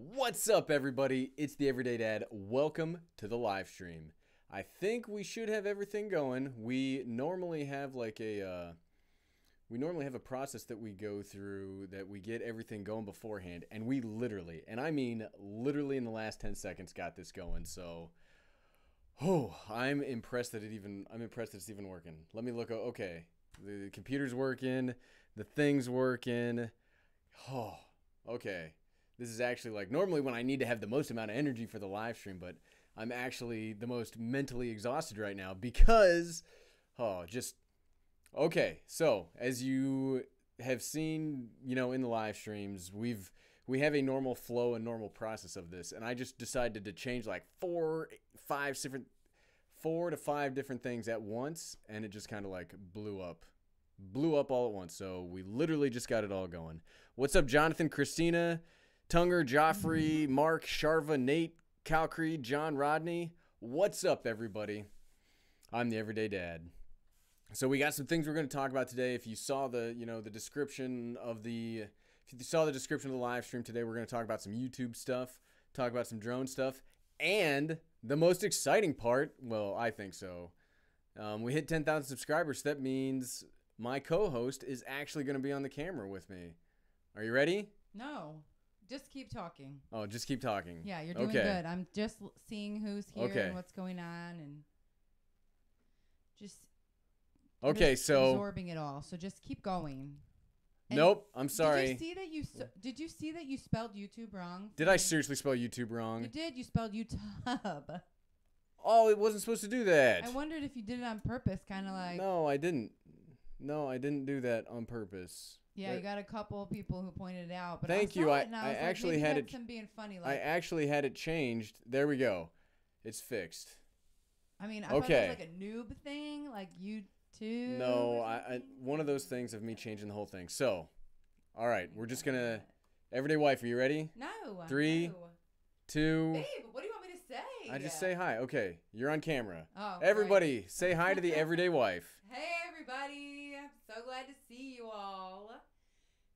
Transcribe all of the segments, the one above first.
What's up, everybody? It's the Everyday Dad. Welcome to the live stream. I think we should have everything going. We normally have like a process that we go through that we get everything going beforehand, and we literally, and I mean literally in the last 10 seconds got this going. So, I'm impressed that it's even working. Let me look. Okay, the computer's working, the thing's working. Oh, okay. This is actually like normally when I need to have the most amount of energy for the live stream, but I'm actually the most mentally exhausted right now because, okay. So as you have seen, in the live streams, we have a normal flow and normal process of this, and I just decided to change like four to five different things at once, and it just kind of like blew up all at once. So we literally just got it all going. What's up, Jonathan, Christina, Tunger, Joffrey, Mark, Sharva, Nate, Calcree, John, Rodney? What's up, everybody? I'm the Everyday Dad. So we got some things we're going to talk about today. If you saw the description of the live stream today, we're going to talk about some YouTube stuff, talk about some drone stuff, and the most exciting part, well, I think so. We hit 10,000 subscribers. So that means my co-host is actually going to be on the camera with me. Are you ready? No. Just keep talking. Oh, just keep talking. Yeah, you're doing good. I'm just seeing who's here and what's going on, and just absorbing it all. So just keep going. And nope, I'm sorry. Did you see that you spelled YouTube wrong? Did I seriously spell YouTube wrong? You did. You spelled YouTube. Oh, it wasn't supposed to do that. I wondered if you did it on purpose, kind of like. No, I didn't. No, I didn't do that on purpose. Yeah, you got a couple of people who pointed it out. But thank you. I actually had it. Some being funny. Like, I actually had it changed. There we go. It's fixed. I mean, I thought it was like a noob thing, like YouTube. No, one of those things of me changing the whole thing. So, all right, we're just gonna. Everyday Wife, are you ready? No. 3, 2. Babe, what do you want me to say? I just say hi. Okay, you're on camera. Oh, everybody, right. Say hi to the Everyday Wife. Hey, everybody. I'm so glad to see you all.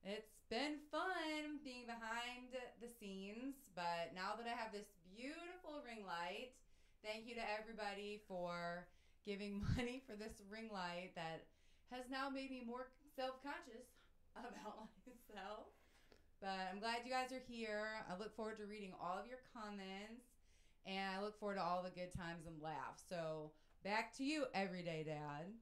It's been fun being behind the scenes, but now that I have this beautiful ring light, thank you to everybody for giving money for this ring light that has now made me more self-conscious about myself. But I'm glad you guys are here. I look forward to reading all of your comments, and I look forward to all the good times and laughs. So back to you, Everyday Dad.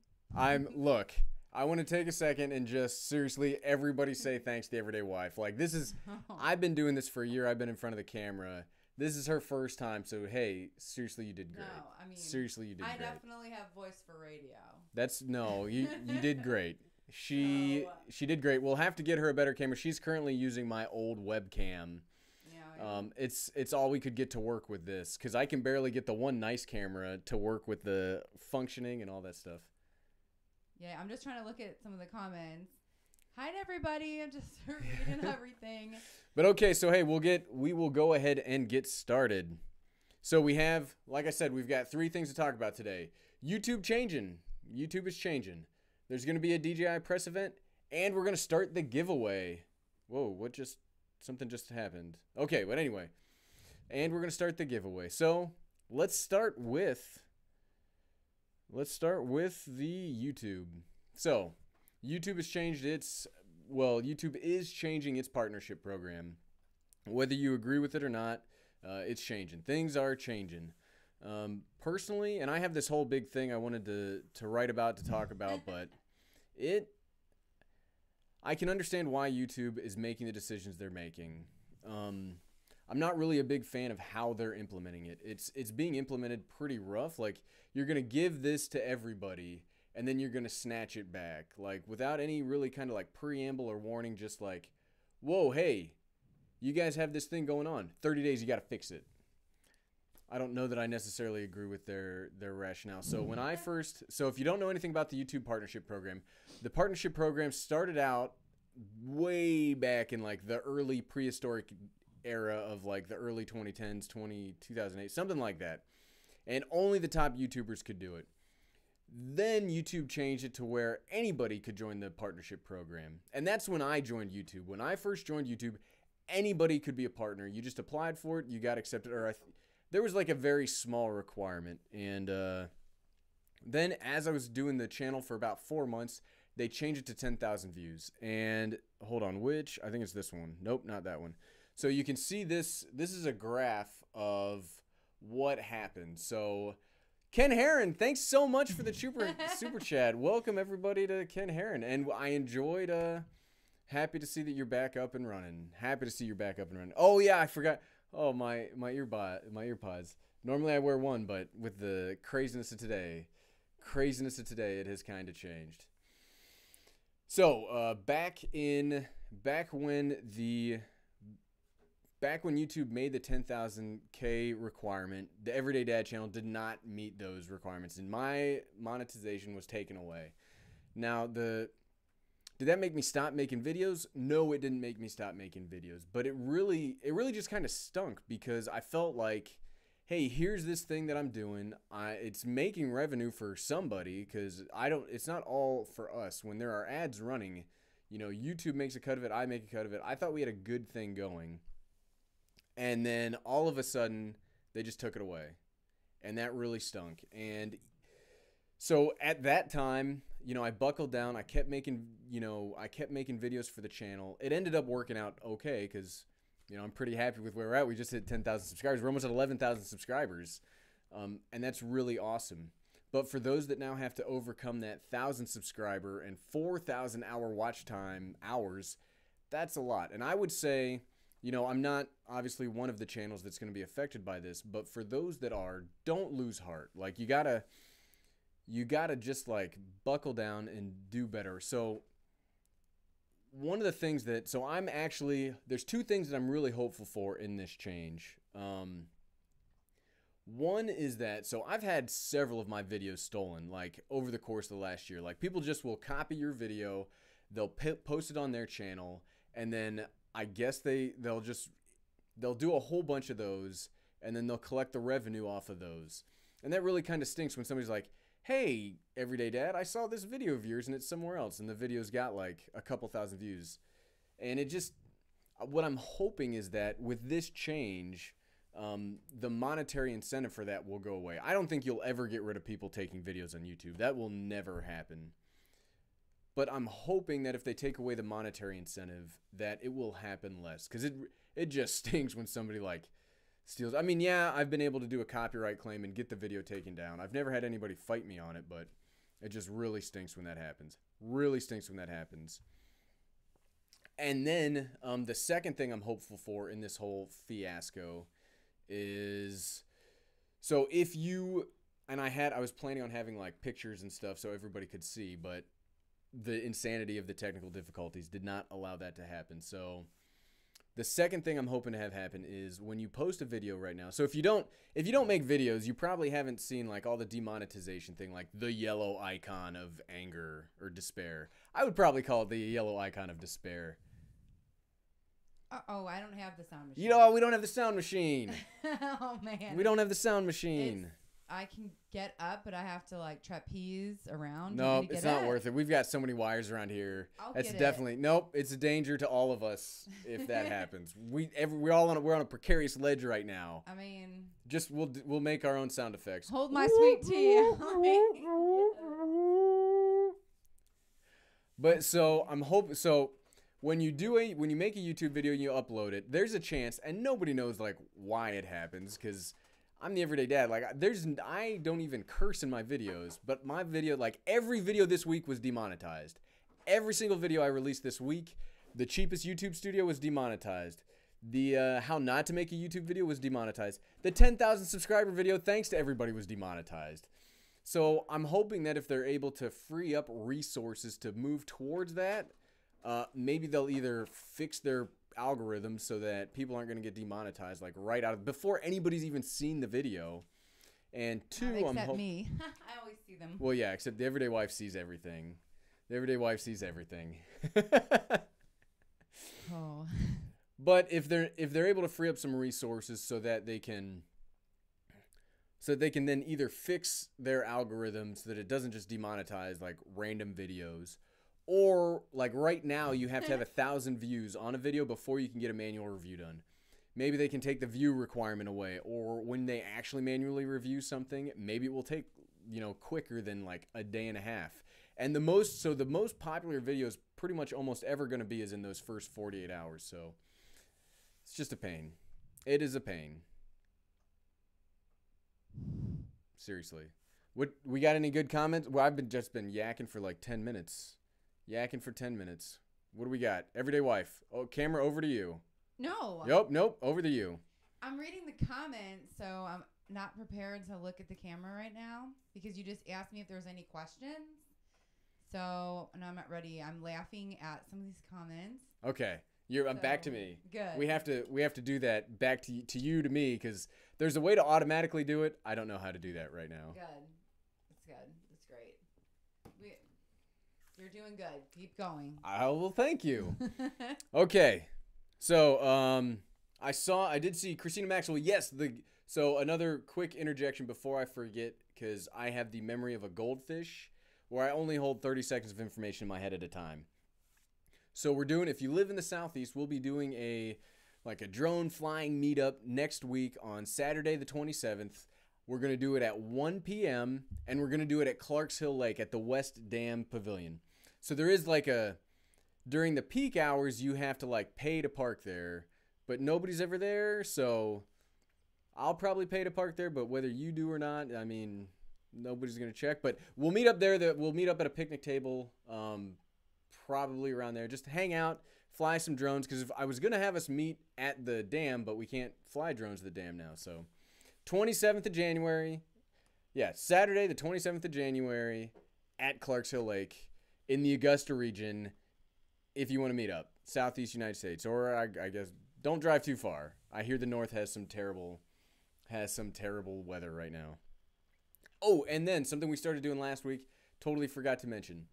Look, I want to take a second and just seriously, everybody say thanks to the Everyday Wife. Like, this is, I've been doing this for a year. I've been in front of the camera. This is her first time. So, hey, seriously, you did great. No, I mean, seriously, you did great. I definitely have voice for radio. You did great. She did great. We'll have to get her a better camera. She's currently using my old webcam. Yeah. It's all we could get to work with this, because I can barely get the one nice camera to work with the functioning and all that stuff. Yeah, I'm just trying to look at some of the comments. Hi to everybody. I'm just reading everything. But okay, so hey, we will go ahead and get started. So we have, like I said, we've got 3 things to talk about today. YouTube changing. YouTube is changing. There's going to be a DJI press event, and we're going to start the giveaway. Whoa, something just happened. Okay, but anyway. And we're going to start the giveaway. So let's start with the YouTube. So YouTube has changed YouTube is changing its partnership program. Whether you agree with it or not, it's changing. Things are changing. Personally, and I have this whole big thing I wanted to write about, to talk about, but I can understand why YouTube is making the decisions they're making. I'm not really a big fan of how they're implementing it. It's being implemented pretty rough. Like, you're going to give this to everybody, and then you're going to snatch it back. Like, without any really kind of like preamble or warning, just like, whoa, hey, you guys have this thing going on. 30 days, you got to fix it. I don't know that I necessarily agree with their rationale. So if you don't know anything about the YouTube partnership program, the partnership program started out way back in like the early prehistoric era of like the early 2010s, 2008, something like that. And only the top YouTubers could do it. Then YouTube changed it to where anybody could join the partnership program. And that's when I joined YouTube. When I first joined YouTube, anybody could be a partner. You just applied for it, you got accepted, or there was like a very small requirement. And then as I was doing the channel for about 4 months, they changed it to 10,000 views. And hold on, which? I think it's this one. Nope, not that one. So you can see this. This is a graph of what happened. So Ken Heron, thanks so much for the super chat. Welcome everybody to Ken Heron. And I enjoyed, happy to see that you're back up and running. Happy to see you're back up and running. Oh yeah, I forgot. Oh, my earpods. Normally I wear one, but with the craziness of today, it has kind of changed. So, back when YouTube made the 10,000K requirement, the Everyday Dad channel did not meet those requirements, and my monetization was taken away. Now, did that make me stop making videos? No, it didn't make me stop making videos, but it really just kind of stunk, because I felt like, hey, here's this thing that I'm doing. It's making revenue for somebody, because it's not all for us. When there are ads running, you know, YouTube makes a cut of it, I make a cut of it. I thought we had a good thing going. And then all of a sudden, they just took it away. And that really stunk. And so at that time, you know, I buckled down. I kept making videos for the channel. It ended up working out okay, because, you know, I'm pretty happy with where we're at. We just hit 10,000 subscribers. We're almost at 11,000 subscribers. And that's really awesome. But for those that now have to overcome that 1,000 subscriber and 4,000 hour watch time hours, that's a lot. And I would say, you know, I'm not obviously one of the channels that's going to be affected by this, but for those that are, don't lose heart. Like, you gotta just like buckle down and do better. So one of the things there's two things that I'm really hopeful for in this change. One is that, so I've had several of my videos stolen, like over the course of the last year. Like, people just will copy your video, they'll post it on their channel, and then I guess they'll do a whole bunch of those, and then they'll collect the revenue off of those. And that really kind of stinks when somebody's like, hey, Everyday Dad, I saw this video of yours and it's somewhere else, and the video's got like a couple thousand views. And what I'm hoping is that with this change, the monetary incentive for that will go away. I don't think you'll ever get rid of people taking videos on YouTube. That will never happen. But I'm hoping that if they take away the monetary incentive, that it will happen less. Because it just stinks when somebody like steals. I mean, yeah, I've been able to do a copyright claim and get the video taken down. I've never had anybody fight me on it, but it just really stinks when that happens. Really stinks when that happens. And then the second thing I'm hopeful for in this whole fiasco is, so if you, and I was planning on having like pictures and stuff so everybody could see, but the insanity of the technical difficulties did not allow that to happen. So the second thing I'm hoping to have happen is when you post a video right now. So if you don't make videos, you probably haven't seen like all the demonetization thing, like the yellow icon of anger or despair. I would probably call it the yellow icon of despair. Oh, I don't have the sound machine. You know, we don't have the sound machine. Oh man. We don't have the sound machine. I can get up, but I have to like trapeze around. Nope, it's not worth it. We've got so many wires around here. It's definitely nope. It's a danger to all of us if that happens. We're on a precarious ledge right now. I mean, just we'll make our own sound effects. Hold my sweet tea. But so I'm hoping so. When you make a YouTube video and you upload it, there's a chance, and nobody knows like why it happens, because I'm the Everyday Dad. Like, I don't even curse in my videos, but my video, like every video this week was demonetized. Every single video I released this week, the cheapest YouTube studio was demonetized. The how not to make a YouTube video was demonetized. The 10,000 subscriber video, thanks to everybody, was demonetized. So I'm hoping that if they're able to free up resources to move towards that, maybe they'll either fix their algorithm so that people aren't going to get demonetized like right out of before anybody's even seen the video. And two, except me. I always see them. Well, yeah, except the Everyday Wife sees everything. The Everyday Wife sees everything. Oh. But if they're able to free up some resources so that they can then either fix their algorithm so that it doesn't just demonetize like random videos, Or like right now, you have to have 1,000 views on a video before you can get a manual review done. Maybe they can take the view requirement away, or when they actually manually review something, maybe it will take, you know, quicker than like a day and a half. And the most popular videos pretty much almost ever going to be is in those first 48 hours. So it's just a pain. It is a pain. Seriously. What, we got any good comments? Well, I've just been yakking for like 10 minutes. Yakking for 10 minutes. What do we got? Everyday wife. Oh, camera over to you. No. Nope, over to you. I'm reading the comments, so I'm not prepared to look at the camera right now because you just asked me if there was any questions. So, no, I'm not ready. I'm laughing at some of these comments. Okay. Back to me. Good. We have to do that back to you to me because there's a way to automatically do it. I don't know how to do that right now. Good. It's good. It's great. You're doing good. Keep going. Well, thank you. Okay. So, I did see Christina Maxwell. Yes, so another quick interjection before I forget, because I have the memory of a goldfish where I only hold 30 seconds of information in my head at a time. So if you live in the Southeast, we'll be doing a drone flying meetup next week on Saturday the 27th. We're going to do it at 1 p.m. and we're going to do it at Clarks Hill Lake at the West Dam Pavilion. So there is during the peak hours, you have to pay to park there, but nobody's ever there. So I'll probably pay to park there, but whether you do or not, I mean, nobody's going to check. But we'll meet up there. We'll meet up at a picnic table, probably around there. Just hang out, fly some drones, because I was going to have us meet at the dam, but we can't fly drones to the dam now. So 27th of January. Yeah, Saturday the 27th of January at Clarks Hill Lake in the Augusta region. If you want to meet up, Southeast United States, or I guess don't drive too far. I hear the North has some terrible weather right now. Oh, and then something we started doing last week, totally forgot to mention.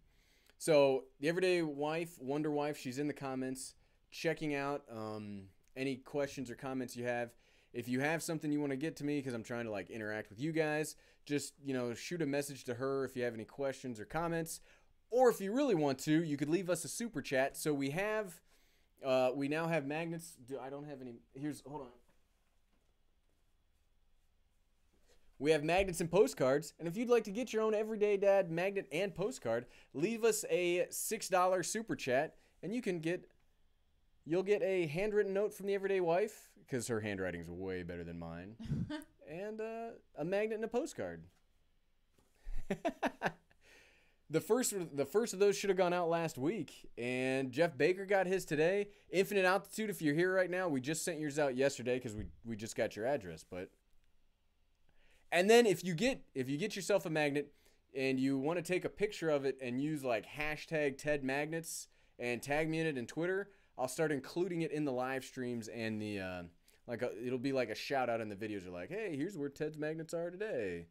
So the Everyday Wife, Wonder Wife, she's in the comments, checking out any questions or comments you have. If you have something you want to get to me, because I'm trying to interact with you guys, just shoot a message to her if you have any questions or comments. Or if you really want to, you could leave us a super chat. So we now have magnets. I don't have any. Hold on. We have magnets and postcards. And if you'd like to get your own Everyday Dad magnet and postcard, leave us a $6 super chat, and you'll get a handwritten note from the Everyday Wife, because her handwriting's way better than mine, and a magnet and a postcard. The first of those should have gone out last week, and Jeff Baker got his today. Infinite Altitude, if you're here right now, we just sent yours out yesterday because we just got your address. And then if you get yourself a magnet and you want to take a picture of it and use hashtag #TedMagnets and tag me in it in Twitter, I'll start including it in the live streams and the it'll be like a shout out in the videos. You're like, hey, here's where Ted's magnets are today.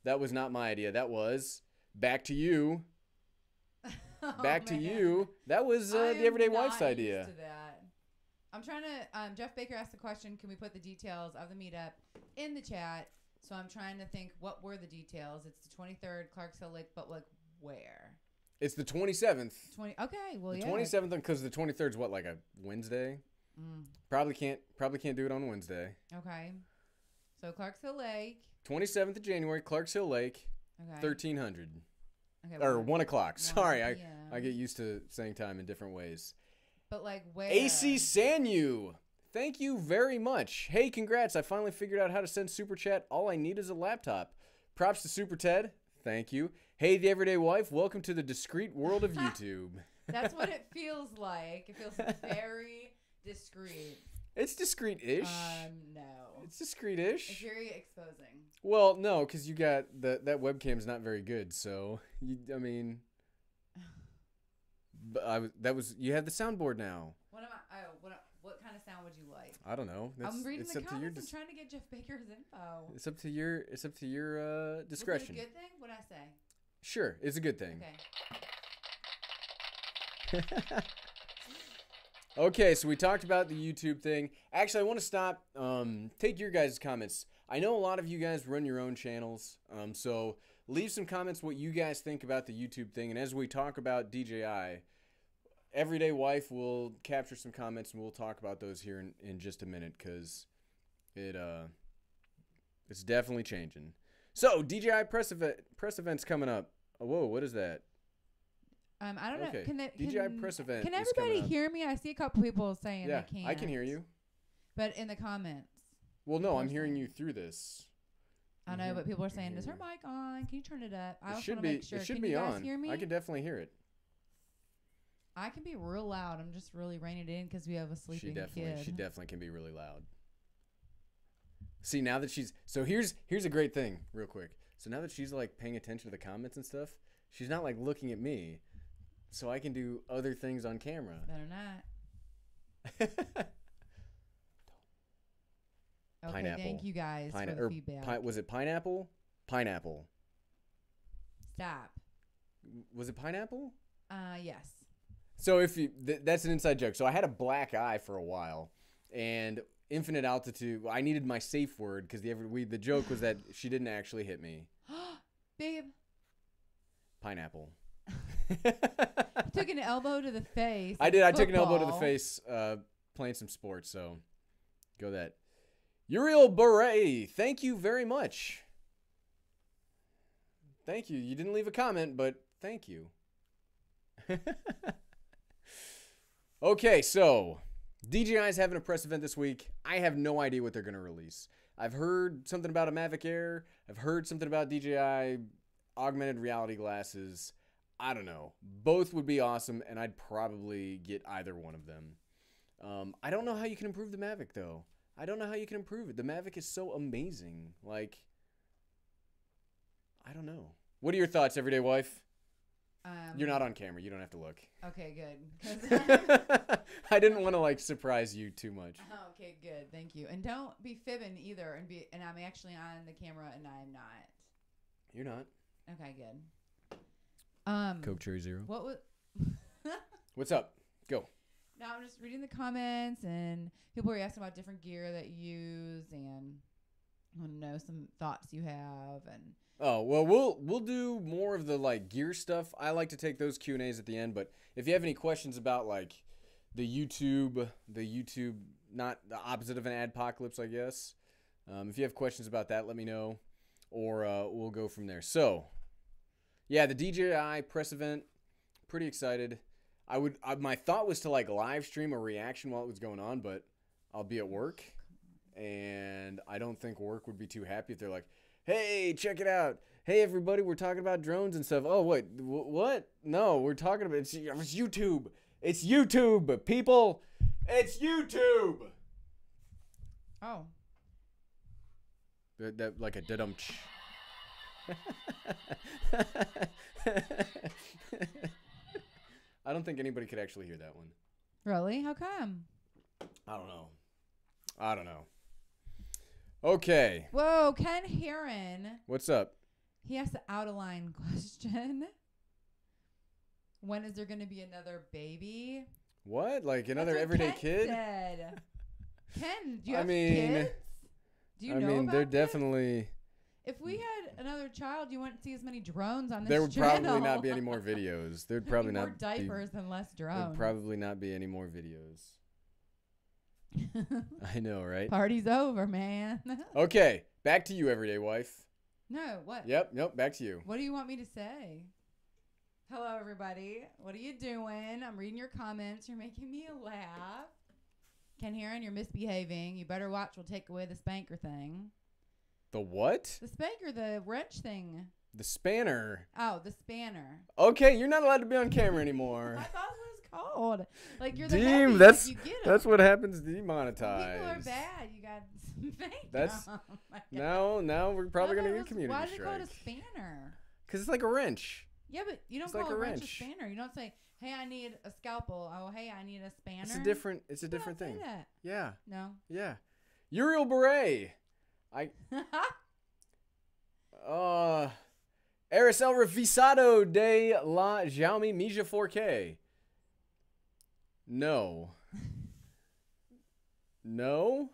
That was not my idea. That was. Back to you. Back to you. That was the Everyday Wife's idea. Used to that. I'm trying to. Jeff Baker asked the question: can we put the details of the meetup in the chat? So I'm trying to think. What were the details? It's the 23rd, Clarks Hill Lake, but where? It's the 27th. Okay. Well, the 27th, because the 23rd is what, a Wednesday? Probably can't do it on Wednesday. Okay. So Clarks Hill Lake. 27th of January, Clarks Hill Lake. Okay. 1300. Okay, or 1 o'clock. Sorry, I get used to saying time in different ways. But where? AC Sanyu. Thank you very much. Hey, congrats. I finally figured out how to send Super Chat. All I need is a laptop. Props to Super Ted. Thank you. Hey, the Everyday Wife. Welcome to the discreet world of YouTube. That's what it feels like. It feels very discreet. It's discreet-ish. No. It's discreet-ish. It's very exposing. Well, no, because you got that webcam's not very good. So you have the soundboard now. What am I? Oh, what kind of sound would you like? I don't know. I'm reading the comments. I'm trying to get Jeff Baker's info. It's up to your discretion. Was it a good thing? What'd I say? Sure, it's a good thing. Okay. Okay, so we talked about the YouTube thing. Actually, I want to stop, take your guys' comments. I know a lot of you guys run your own channels, so leave some comments what you guys think about the YouTube thing. And as we talk about DJI, Everyday Wife will capture some comments, and we'll talk about those here in just a minute, because it's definitely changing. So, DJI press event's coming up. Oh, whoa, what is that? I don't know. DJI press event. Can everybody hear me? I see a couple people saying they can't. I can hear you. But in the comments. Well, no, I'm hearing you through this. I know, but people are saying, "Is her mic on? Can you turn it up?" I also want to make sure. It should can be you guys on. Hear me? I can definitely hear it. I can be real loud. I'm just really reining it in because we have a sleeping kid. She definitely can be really loud. See, now that she's here's a great thing, real quick. So now that she's like paying attention to the comments and stuff, she's not like looking at me, so I can do other things on camera. Better not. Okay, Pineapple. thank you guys for the feedback. Was it pineapple? Pineapple. Stop. Was it pineapple? Yes. So if you that's an inside joke. So I had a black eye for a while, and infinite altitude. I needed my safe word because the joke was that she didn't actually hit me. Babe. Pineapple. Took an elbow to the face. I did. I took an elbow to the face playing some sports. So go that. Uriel Beret, thank you very much. Thank you. You didn't leave a comment, but thank you. Okay, so DJI's having a press event this week. I have no idea what they're going to release. I've heard something about a Mavic Air. I've heard something about DJI augmented reality glasses. I don't know. Both would be awesome, and I'd probably get either one of them. I don't know how you can improve the Mavic, though. I don't know how you can improve it. The Mavic is so amazing. Like, I don't know. What are your thoughts, Everyday Wife? You're not on camera. You don't have to look. Okay, good. I didn't want to like surprise you too much. Okay, good. Thank you. And don't be fibbing either. And I'm actually on the camera, and I'm not. You're not. Okay, good. Coke Cherry Zero. What was? What's up? Go. No, I'm just reading the comments, and people are asking about different gear that you use, and I want to know some thoughts you have. And oh well, we'll do more of the like gear stuff. I like to take those Q&As at the end, but if you have any questions about like the YouTube, not the opposite of an adpocalypse, I guess. If you have questions about that, let me know, or we'll go from there. So, yeah, the DJI press event, pretty excited. My thought was to like live stream a reaction while it was going on, but I'll be at work, and I don't think work would be too happy if they're like, "Hey, check it out. Hey, everybody, we're talking about drones and stuff." Oh, wait, what? No, we're talking about it's YouTube. It's YouTube, people. It's YouTube. Oh. That like a da-dum-ch. I don't think anybody could actually hear that one. Really? How come? I don't know. Okay. Whoa, Ken Heron. What's up? He asked the out-of-line question. When is there going to be another baby? What? Like another everyday kid? Ken, do you have kids? Do you know about they're this? Definitely... If we had another child, you wouldn't see as many drones on this There would channel. probably not be any more videos. There'd probably more not diapers and less drones. There'd probably not be any more videos. I know, right? Party's over, man. Okay, back to you, Everyday Wife. No, what? Yep, back to you. What do you want me to say? Hello, everybody. What are you doing? I'm reading your comments. You're making me laugh. Ken Heron, you're misbehaving. You better watch. We'll take away the spanker thing. The what? The spanker, the wrench thing. The spanner. Oh, the spanner. Okay, you're not allowed to be on camera anymore. I thought it was called. Like you're Deem, the heavy, that's you get 'em. that's what happens demonetized. People are bad. You got spanked. That's oh my God. now we're probably gonna get a community Why did strike. you call it a spanner? Because it's like a wrench. Yeah, but you don't It's call like a a wrench a wrench. spanner. You don't say, "Hey, I need a scalpel." Oh, hey, I need a spanner. It's a different You don't thing. say that. Yeah. No. Yeah. Uriel Beret. Eres el revisado de la Xiaomi Mija 4K. No. No?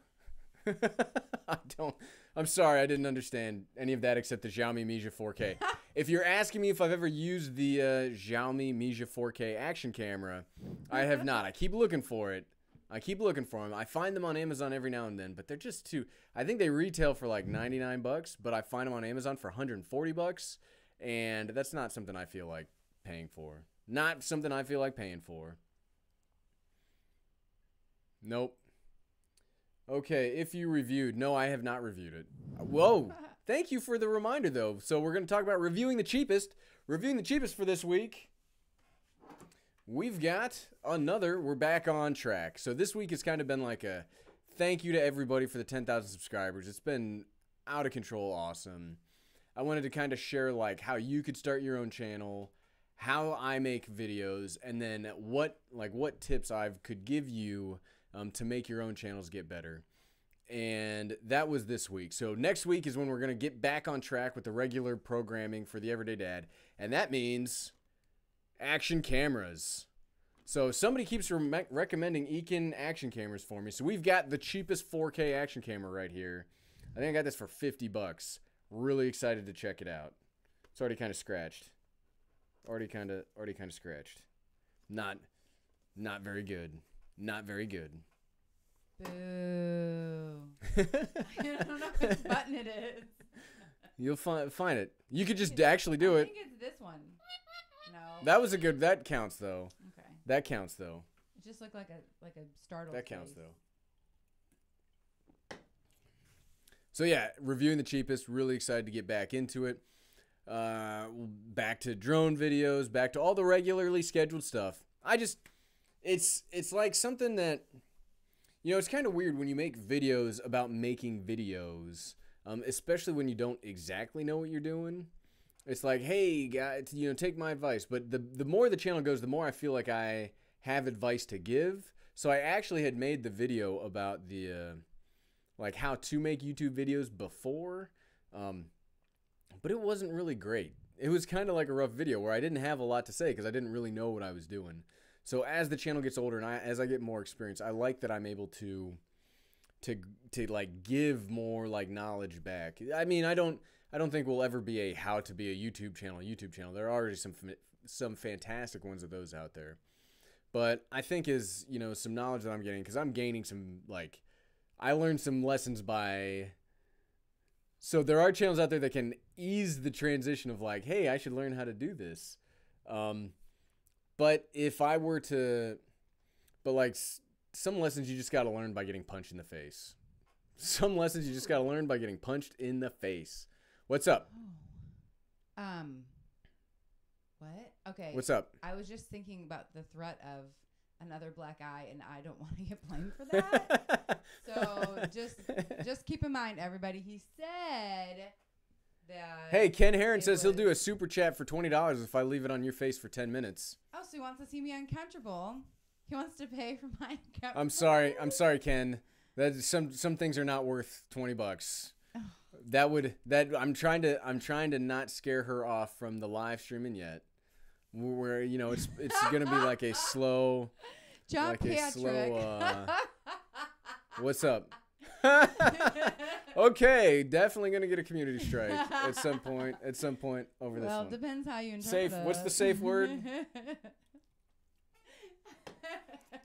I'm sorry, I didn't understand any of that except the Xiaomi Mi 4K. If you're asking me if I've ever used the Xiaomi Mi 4K action camera, I have not. I keep looking for it. I keep looking for them. I find them on Amazon every now and then, but they're just too... I think they retail for like 99 bucks, but I find them on Amazon for 140 bucks, and that's not something I feel like paying for. Not something I feel like paying for. Nope. Okay, if you reviewed. No, I have not reviewed it. Whoa. Thank you for the reminder, though. So we're going to talk about reviewing the cheapest. Reviewing the cheapest for this week. We've got another. We're back on track. So this week has kind of been like a thank you to everybody for the 10,000 subscribers. It's been out of control awesome. I wanted to kind of share like how you could start your own channel, how I make videos, and then what tips I could give you to make your own channels get better. And that was this week. So next week is when we're going to get back on track with the regular programming for the Everyday Dad. And that means action cameras. So somebody keeps recommending Ekin action cameras for me. So we've got the cheapest 4K action camera right here. I think I got this for 50 bucks. Really excited to check it out. It's already kind of scratched. Already kind of scratched. Not very good. Not very good. Boo. I don't know which button it is. You'll find it. You could just actually do it. I think it's this one. No. That was a good. That counts though. Okay. That counts though. It just looked like a startled. That counts face. though. So yeah, reviewing the cheapest. Really excited to get back into it. Back to drone videos. Back to all the regularly scheduled stuff. It's like something that, you know, it's kind of weird when you make videos about making videos, especially when you don't exactly know what you're doing. It's like, hey, guys, you know, take my advice. But the more the channel goes, the more I feel like I have advice to give. So I actually had made the video about the, like, how to make YouTube videos before, but it wasn't really great. It was kind of like a rough video where I didn't have a lot to say because I didn't really know what I was doing. So as the channel gets older and as I get more experience, I like that I'm able to like give more like knowledge back. I mean, I don't think we'll ever be a how to be a YouTube channel. There are already some fantastic ones of those out there. But I think is, you know, some knowledge that I'm getting, because I'm gaining some, like, I learned some lessons by. So there are channels out there that can ease the transition of like, hey, I should learn how to do this. But if I were to, but like some lessons you just got to learn by getting punched in the face. Some lessons you just got to learn by getting punched in the face. What's up? Oh. What? Okay. What's up? I was just thinking about the threat of another black eye, and I don't want to get blamed for that. So just keep in mind, everybody, he said that. Hey, Ken Heron says he'll do a super chat for $20 if I leave it on your face for 10 minutes. Oh, so he wants to see me uncomfortable. He wants to pay for my uncomfortable. I'm sorry, Ken. That some things are not worth $20. I'm trying to not scare her off from the live streaming yet. Where, you know, it's gonna be like a slow, John like Patrick. a slow. What's up? Okay, definitely gonna get a community strike at some point. Over this one. Well, it depends how you interpret Safe. What's the safe word?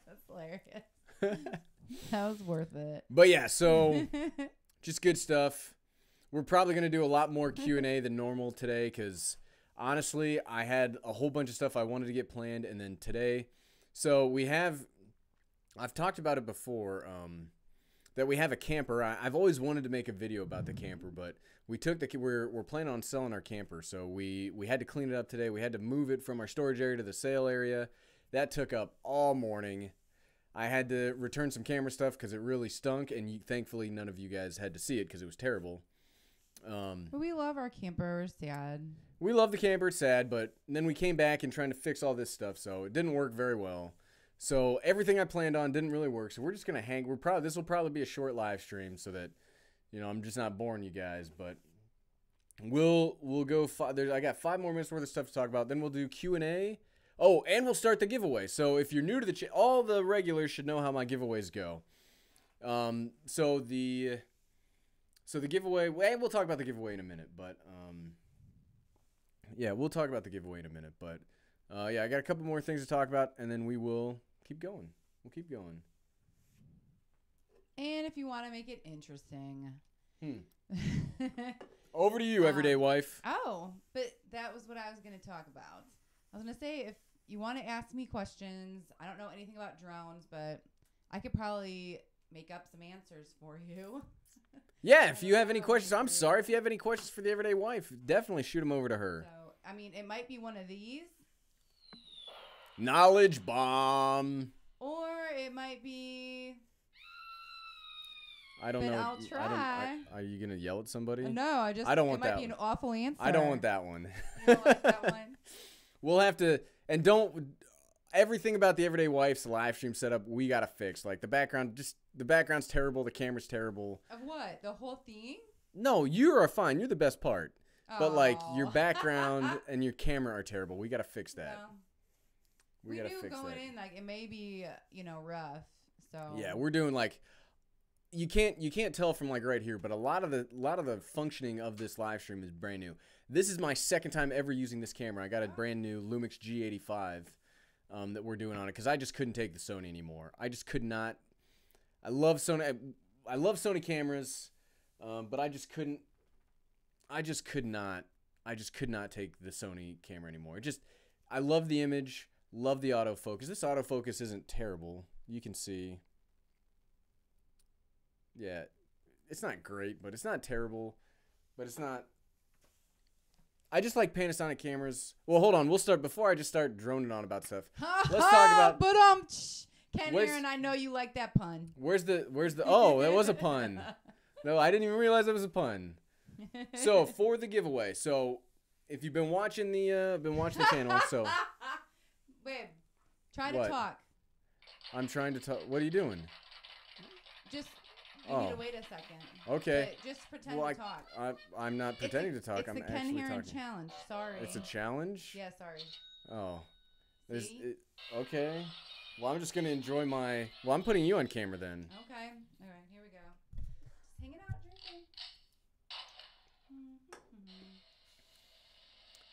That's hilarious. That was worth it. But yeah, so just good stuff. We're probably gonna do a lot more Q&A than normal today, because honestly, I had a whole bunch of stuff I wanted to get planned, and then today, so I've talked about it before, that we have a camper. I've always wanted to make a video about the camper, but we're planning on selling our camper, so we had to clean it up today. We had to move it from our storage area to the sale area. That took up all morning. I had to return some camera stuff because it really stunk, and thankfully none of you guys had to see it because it was terrible. But we love our camper. We're sad. We love the camper. It's sad, but then we came back and trying to fix all this stuff, so it didn't work very well. So everything I planned on didn't really work. So we're just gonna hang. This will probably be a short live stream so that, you know, I'm just not boring you guys. But we'll go. I got 5 more minutes worth of stuff to talk about. Then we'll do Q&A. Oh, and we'll start the giveaway. So if you're new to the channel, all the regulars should know how my giveaways go. So So the giveaway, we'll talk about the giveaway in a minute, but yeah, we'll talk about the giveaway in a minute, but yeah, I got a couple more things to talk about, and then we will keep going. We'll keep going. And if you want to make it interesting. Over to you, everyday wife. Oh, but that was what I was going to talk about. I was going to say, if you want to ask me questions, I don't know anything about drones, but I could probably make up some answers for you. Yeah, if you have any questions, I'm sorry. If you have any questions for the everyday wife, definitely shoot them over to her. So, I mean, it might be one of these. Knowledge bomb. Or it might be... I don't know. I'll try. Are you going to yell at somebody? No, I don't want that. It might be an awful answer. I don't want that one. You don't like that one? We'll have to, and don't, everything about the everyday wife's live stream setup, we got to fix. Like the background's terrible. The camera's terrible. Of what? The whole thing? No, you're fine. You're the best part. But like your Oh. background and your camera are terrible. We got to fix that. Well, We got to knew fix going that. in, like, it may be, rough. So Yeah, we're doing like, you can't tell from like right here, but a lot of the functioning of this live stream is brand new. This is my second time ever using this camera. I got a brand new Lumix G85 that we're doing on it because I just couldn't take the Sony anymore. I just could not. I love Sony. I love Sony cameras, but I just couldn't. I just could not take the Sony camera anymore. I love the image, love the autofocus. This autofocus isn't terrible. You can see. Yeah, it's not great, but it's not terrible. But it's not. I just like Panasonic cameras. Well, hold on. We'll start before I just start droning on about stuff. Let's talk about. But Ken here, and I know you like that pun. Where's the? Oh, that was a pun. No, I didn't even realize it was a pun. So for the giveaway, so if you've been watching the channel, so. Babe, try What? to talk. I'm trying to talk. What are you doing? Just. You need to wait a second. Okay. But just pretend Well, to talk. I'm not pretending to talk. I'm It's the Ken actually Heron talking. challenge. Sorry. It's a challenge? Yeah, sorry. Oh. See? Okay. Well, I'm just going to enjoy my... Well, I'm putting you on camera then. Okay. All right, here we go. Just hanging out drinking.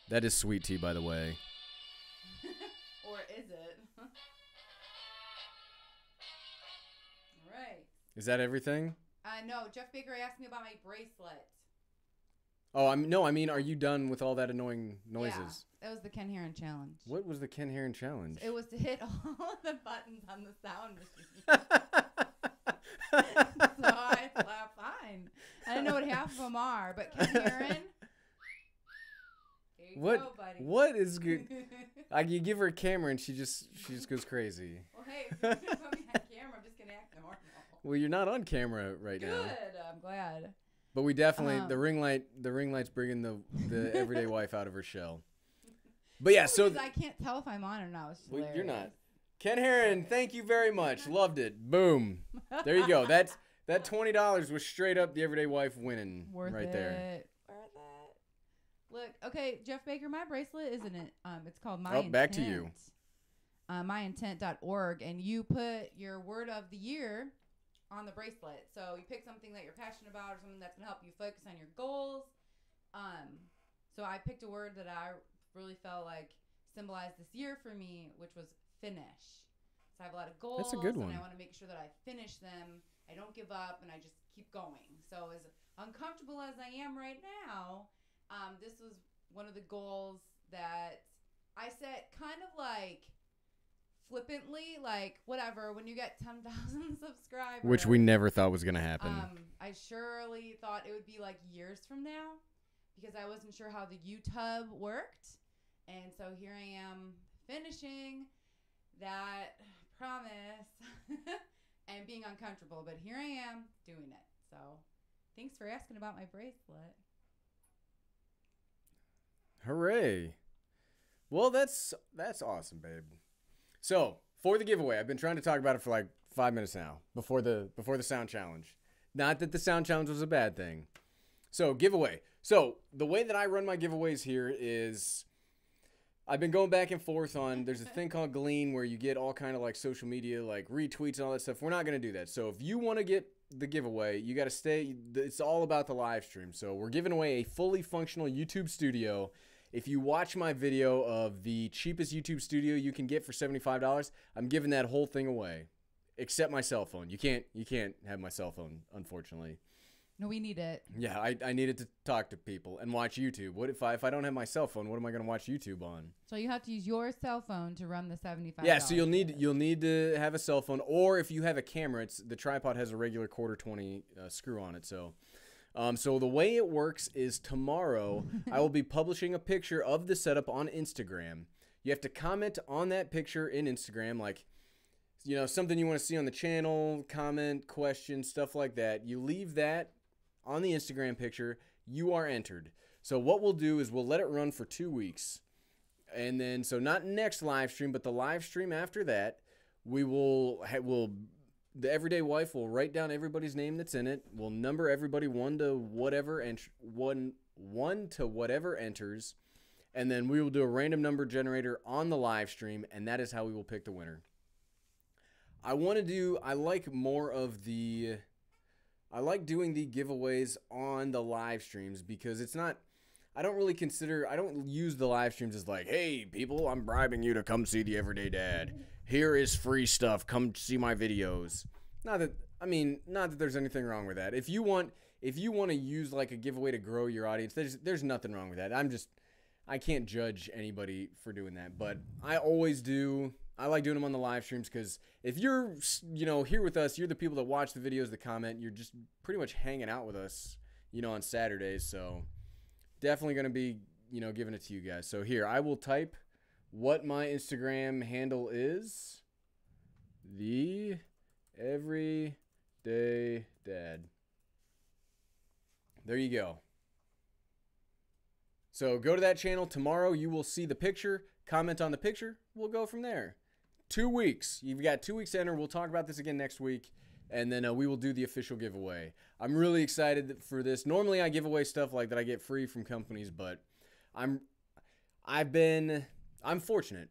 That is sweet tea, by the way. Or is it? All right. Is that everything? No, Jeff Baker asked me about my bracelet. Oh, I mean, are you done with all that annoying noises? Yeah, that was the Ken Heron challenge. What was the Ken Heron challenge? It was to hit all of the buttons on the sound machine. So I thought, fine. I don't know what half of them are, but Ken Heron. There you go, buddy. What is good? You give her a camera and she just goes crazy. Well, hey, if you're gonna put me on camera, I'm just gonna act normal. Well, you're not on camera right now. Good. I'm glad. But we definitely the ring light's bringing the everyday wife out of her shell. But yeah, so I can't tell if I'm on or not. It's well, hilarious. you're not. Ken Heron, thank you very much. Loved it. Boom. There you go. That $20 was straight up the everyday wife winning Worth right it. there. Worth it. Look, okay, Jeff Baker, my bracelet, isn't it? It's called My Intent. Back to you. Myintent.org, and you put your word of the year on the bracelet. So you pick something that you're passionate about or something that's going to help you focus on your goals. So I picked a word that I really felt like symbolized this year for me, which was finish. So I have a lot of goals. That's a good one. And I want to make sure that I finish them. I don't give up, and I just keep going. So as uncomfortable as I am right now, this was one of the goals that I set kind of like flippantly, like whatever, when you get 10,000 subscribers, Which we never thought was gonna happen. I surely thought it would be like years from now because I wasn't sure how the YouTube worked, and so here I am finishing that promise and being uncomfortable, but here I am doing it. So thanks for asking about my bracelet. Hooray! Well, that's awesome, babe. So for the giveaway, I've been trying to talk about it for like 5 minutes now before the sound challenge. Not that the sound challenge was a bad thing. So giveaway. So the way that I run my giveaways here is I've been going back and forth on, there's a thing called Glean where you get all kind of like social media, like retweets and all that stuff. We're not going to do that. So if you want to get the giveaway, you got to stay. It's all about the live stream. So we're giving away a fully functional YouTube studio. If you watch my video of the cheapest YouTube studio you can get for $75, I'm giving that whole thing away, except my cell phone. You can't have my cell phone, unfortunately. No, we need it. Yeah, I needed to talk to people and watch YouTube. What if I don't have my cell phone? What am I going to watch YouTube on? So you have to use your cell phone to run the $75. Yeah, so you'll need to have a cell phone, or if you have a camera, the tripod has a regular 1/4-20 screw on it. So, so the way it works is tomorrow I will be publishing a picture of the setup on Instagram. You have to comment on that picture in Instagram, like, you know, something you want to see on the channel, comment, question, stuff like that. You leave that on the Instagram picture, you are entered. So what we'll do is we'll let it run for 2 weeks. And then, so not next live stream, but the live stream after that, we will, the Everyday Wife will write down everybody's name that's in it. We'll number everybody one to whatever enters. And then we will do a random number generator on the live stream, and that is how we will pick the winner. I like doing the giveaways on the live streams because it's not, I don't use the live streams as like, hey, people, I'm bribing you to come see the Everyday Dad. Here is free stuff. Come see my videos. Not that there's anything wrong with that. If you want to use like a giveaway to grow your audience, there's nothing wrong with that. I can't judge anybody for doing that, but I always do. I like doing them on the live streams because if you're, here with us, you're the people that watch the videos, that comment, you're just pretty much hanging out with us, on Saturdays. So definitely going to be, giving it to you guys. So here, I will type what my Instagram handle is. The Everyday Dad. There you go. So go to that channel. Tomorrow you will see the picture. Comment on the picture. We'll go from there. 2 weeks. You've got 2 weeks to enter. We'll talk about this again next week. And then we will do the official giveaway. I'm really excited for this. Normally I give away stuff like that I get free from companies, but I'm fortunate.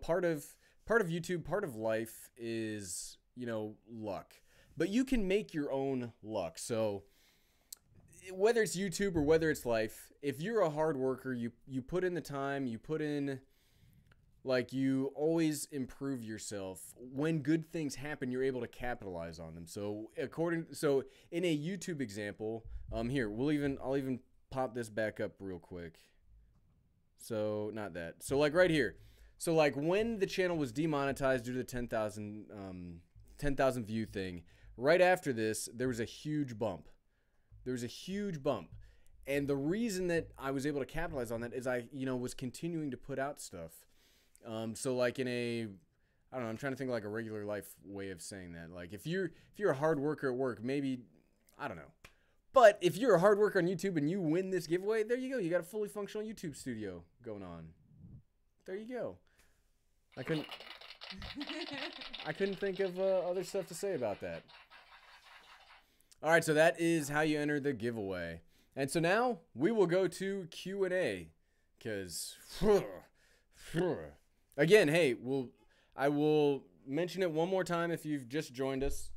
Part of YouTube, part of life is, luck. But you can make your own luck. So whether it's YouTube or whether it's life, if you're a hard worker, you put in the time, you put in, you always improve yourself. When good things happen, you're able to capitalize on them. So in a YouTube example, here, I'll even pop this back up real quick. So not that. So right here. So when the channel was demonetized due to the 10,000 view thing, right after this, there was a huge bump. And the reason that I was able to capitalize on that is I, was continuing to put out stuff. So in a, I don't know, I'm trying to think of a regular life way of saying that. If you're a hard worker at work, maybe, I don't know. But if you're a hard worker on YouTube and you win this giveaway, there you go. You got a fully functional YouTube studio going on. There you go. I couldn't think of other stuff to say about that. All right, so that is how you enter the giveaway. And so now we will go to Q&A because again, hey, I will mention it one more time if you've just joined us.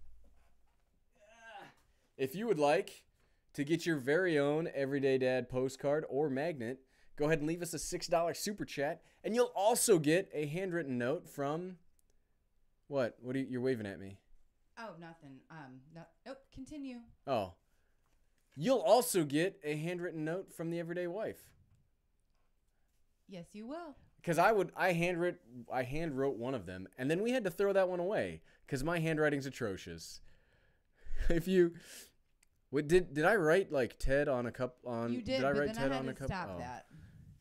If you would like to get your very own Everyday Dad postcard or magnet, go ahead and leave us a $6 super chat, and you'll also get a handwritten note from what? What are you're waving at me? Oh, nothing. Nope. Continue. Oh, you'll also get a handwritten note from the Everyday Wife. Yes, you will. Because I hand wrote one of them, and then we had to throw that one away because my handwriting's atrocious. Did I write Ted on a cup on? You did I but write then Ted I had on a to cup? stop that.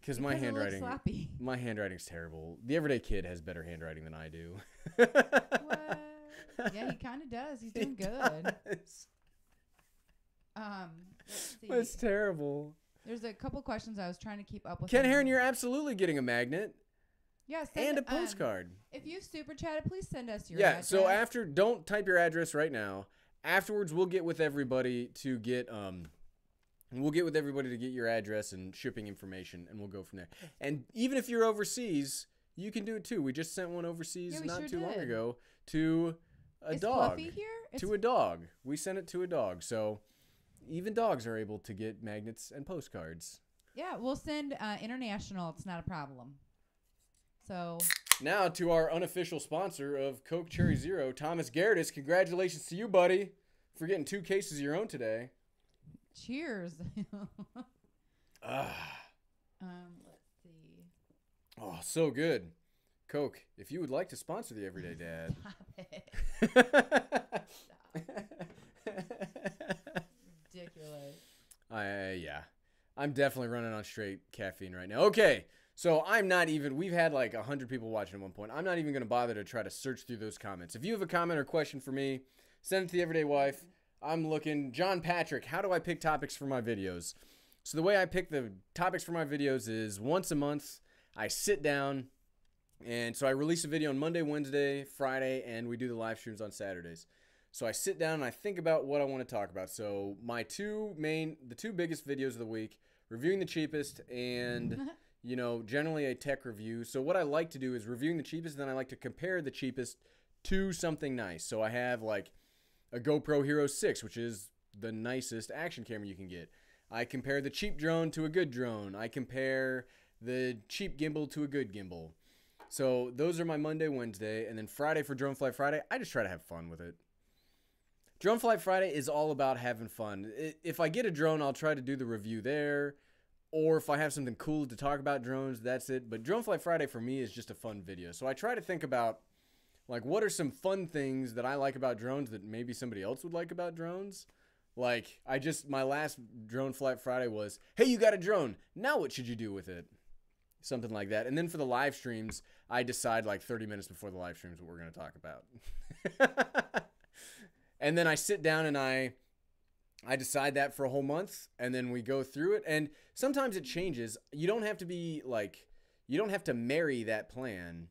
Because my handwriting's terrible. The Everyday Kid has better handwriting than I do. What? Yeah, he kind of does. He's doing good. Does. Let's see. It's terrible. There's a couple questions I was trying to keep up with. Ken Heron, you're absolutely getting a magnet. Yes, and a postcard. If you super chatted, please send us your address. Yeah, so don't type your address right now. Afterwards, we'll get with everybody to get your address and shipping information, and we'll go from there. And even if you're overseas, you can do it too. We just sent one overseas not too long ago to a Is dog. Fluffy here? to a dog. We sent it to a dog. So even dogs are able to get magnets and postcards. Yeah, we'll send international. It's not a problem. So now to our unofficial sponsor of Coke Cherry Zero, Thomas Gerardis. Congratulations to you, buddy, for getting 2 cases of your own today. Cheers. Let's see. Oh, so good. Coke, if you would like to sponsor the Everyday Dad. Stop it. Ridiculous. Yeah. I'm definitely running on straight caffeine right now. Okay. So I'm not even, we've had like 100 people watching at one point. I'm not even going to bother to try to search through those comments. If you have a comment or question for me, send it to the Everyday Wife. I'm looking, John Patrick, how do I pick topics for my videos? So the way I pick the topics for my videos is once a month, I sit down, and so I release a video on Monday, Wednesday, Friday, and we do the live streams on Saturdays. So I sit down and I think about what I want to talk about. So the two biggest videos of the week, reviewing the cheapest and, you know, generally a tech review. So what I like to do is reviewing the cheapest, then I like to compare the cheapest to something nice. So I have like a GoPro Hero 6, which is the nicest action camera you can get. I compare the cheap drone to a good drone. I compare the cheap gimbal to a good gimbal. So those are my Monday, Wednesday, and then Friday for Drone Flight Friday, I just try to have fun with it. Drone Flight Friday is all about having fun. If I get a drone, I'll try to do the review there, or if I have something cool to talk about drones, that's it. But Drone Flight Friday for me is just a fun video. So I try to think about, like, what are some fun things that I like about drones that maybe somebody else would like about drones? Like, my last Drone Flight Friday was, hey, you got a drone. Now what should you do with it? Something like that. And then for the live streams, I decide like 30 minutes before the live streams what we're going to talk about. And then I sit down and I decide that for a whole month, and then we go through it. And sometimes it changes. You don't have to you don't have to marry that plan.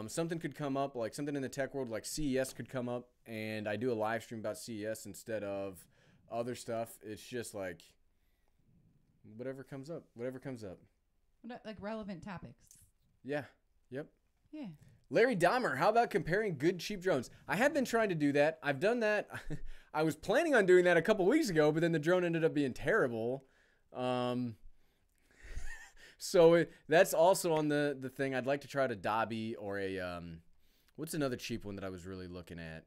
Something could come up, like something in the tech world, like CES could come up, and I do a live stream about CES instead of other stuff. It's just like whatever comes up. Like relevant topics. Yeah. Yep. Yeah. Larry Dahmer, how about comparing good, cheap drones? I have been trying to do that. I've done that. I was planning on doing that a couple weeks ago, but then the drone ended up being terrible. So that's also on the thing. I'd like to try to Dobby or a, what's another cheap one that I was really looking at?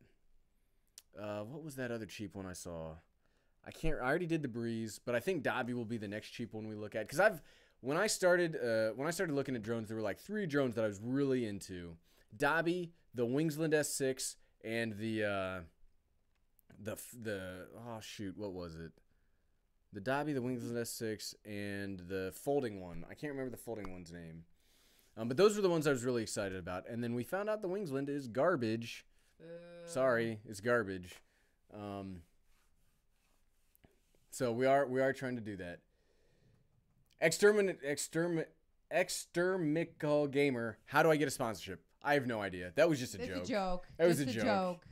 What was that other cheap one I saw? I already did the Breeze, but I think Dobby will be the next cheap one we look at. Because when I started looking at drones, there were like 3 drones that I was really into. Dobby, the Wingsland S6, and what was it? The Dobby, the Wingsland S6, and the folding one. I can't remember the folding one's name. But those were the ones I was really excited about. And then we found out the Wingsland is garbage. Sorry, it's garbage. So we are trying to do that. Extermical Gamer, how do I get a sponsorship? I have no idea. That was just a joke. It's a joke. That was a joke.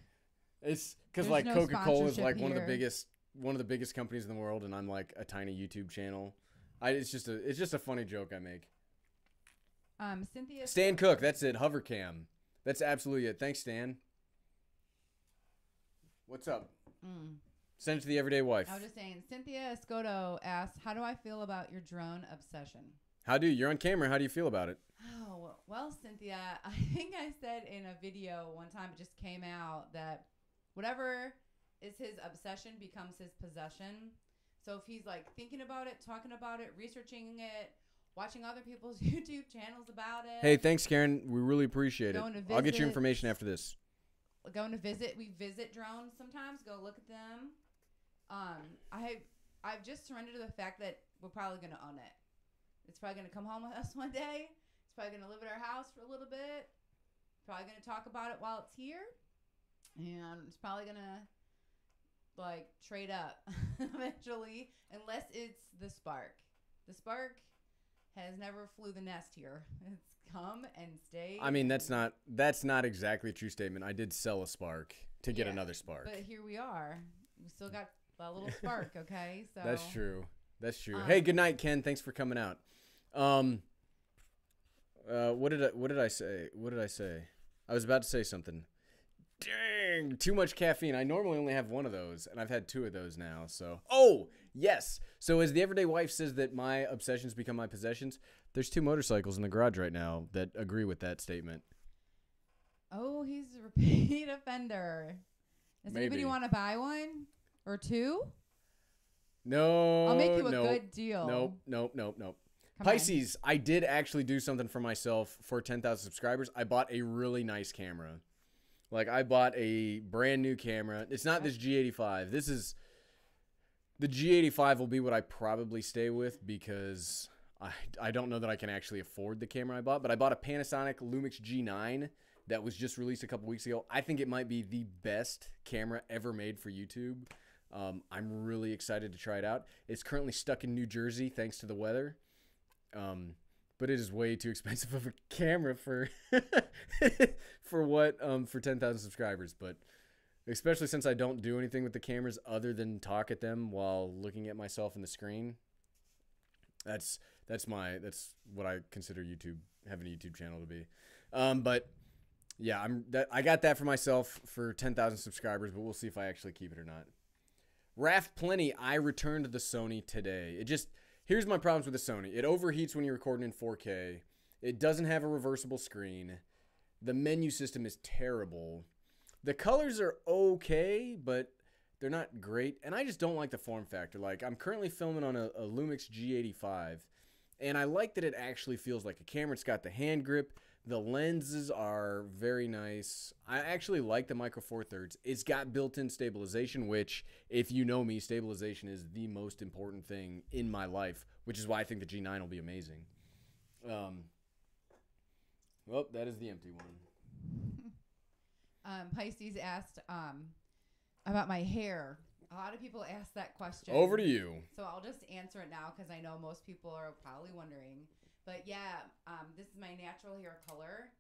It's because like no Coca-Cola is like sponsorship one of the biggest companies in the world, and I'm like a tiny YouTube channel. It's just a funny joke I make. Cynthia. Stan Cook, that's it. Hovercam. That's absolutely it. Thanks, Stan. What's up? Send it to the Everyday Wife. I was just saying, Cynthia Escoto asks, how do I feel about your drone obsession? You're on camera. How do you feel about it? Oh, well, Cynthia, I think I said in a video one time, it just came out that whatever is his obsession becomes his possession. So if he's like thinking about it, talking about it, researching it, watching other people's YouTube channels about it. Hey, thanks, Karen. We really appreciate it. I'll get your information after this. Going to visit. We visit drones sometimes. Go look at them. I've just surrendered to the fact that we're probably going to own it. It's probably going to come home with us one day. It's probably going to live at our house for a little bit. Probably going to talk about it while it's here. And it's probably going to, like, trade up eventually. Unless it's the Spark. The Spark has never flew the nest here. It's come and stayed. I mean, that's not exactly a true statement. I did sell a Spark to get another Spark. But here we are. We still got a little Spark, okay? So That's true. Hey, good night, Ken. Thanks for coming out. What did I say? I was about to say something. Dang, too much caffeine. I normally only have one of those, and I've had 2 of those now. So, oh, yes. So as the everyday wife says that my obsessions become my possessions, there's 2 motorcycles in the garage right now that agree with that statement. Oh, he's a repeat offender. Does Maybe. anybody want to buy one or 2? No. I'll make you a good deal. Nope. Come Pisces, I did actually do something for myself for 10,000 subscribers. I bought a really nice camera. Like, I bought a brand new camera. It's not this G85. This is... The G85 will be what I probably stay with because I don't know that I can actually afford the camera I bought. But I bought a Panasonic Lumix G9 that was just released a couple weeks ago. I think it might be the best camera ever made for YouTube. I'm really excited to try it out. It's currently stuck in New Jersey thanks to the weather. But it is way too expensive of a camera for for 10,000 subscribers. But especially since I don't do anything with the cameras other than talk at them while looking at myself in the screen. That's what I consider having a YouTube channel to be. But yeah, I got that for myself for 10,000 subscribers, but we'll see if I actually keep it or not. Raft Plenty, I returned the Sony today. Here's my problems with the Sony. It overheats when you're recording in 4K. It doesn't have a reversible screen. The menu system is terrible. The colors are okay, but they're not great. And I just don't like the form factor. Like, I'm currently filming on a Lumix G85. And I like that it actually feels like a camera. It's got the hand grip. The lenses are very nice. I actually like the Micro Four Thirds. It's got built-in stabilization, which, if you know me, stabilization is the most important thing in my life, which is why I think the G9 will be amazing. Well, that is the empty one. Pisces asked about my hair. A lot of people ask that question. Over to you. So I'll just answer it now because I know most people are probably wondering. But yeah, this is my natural hair color.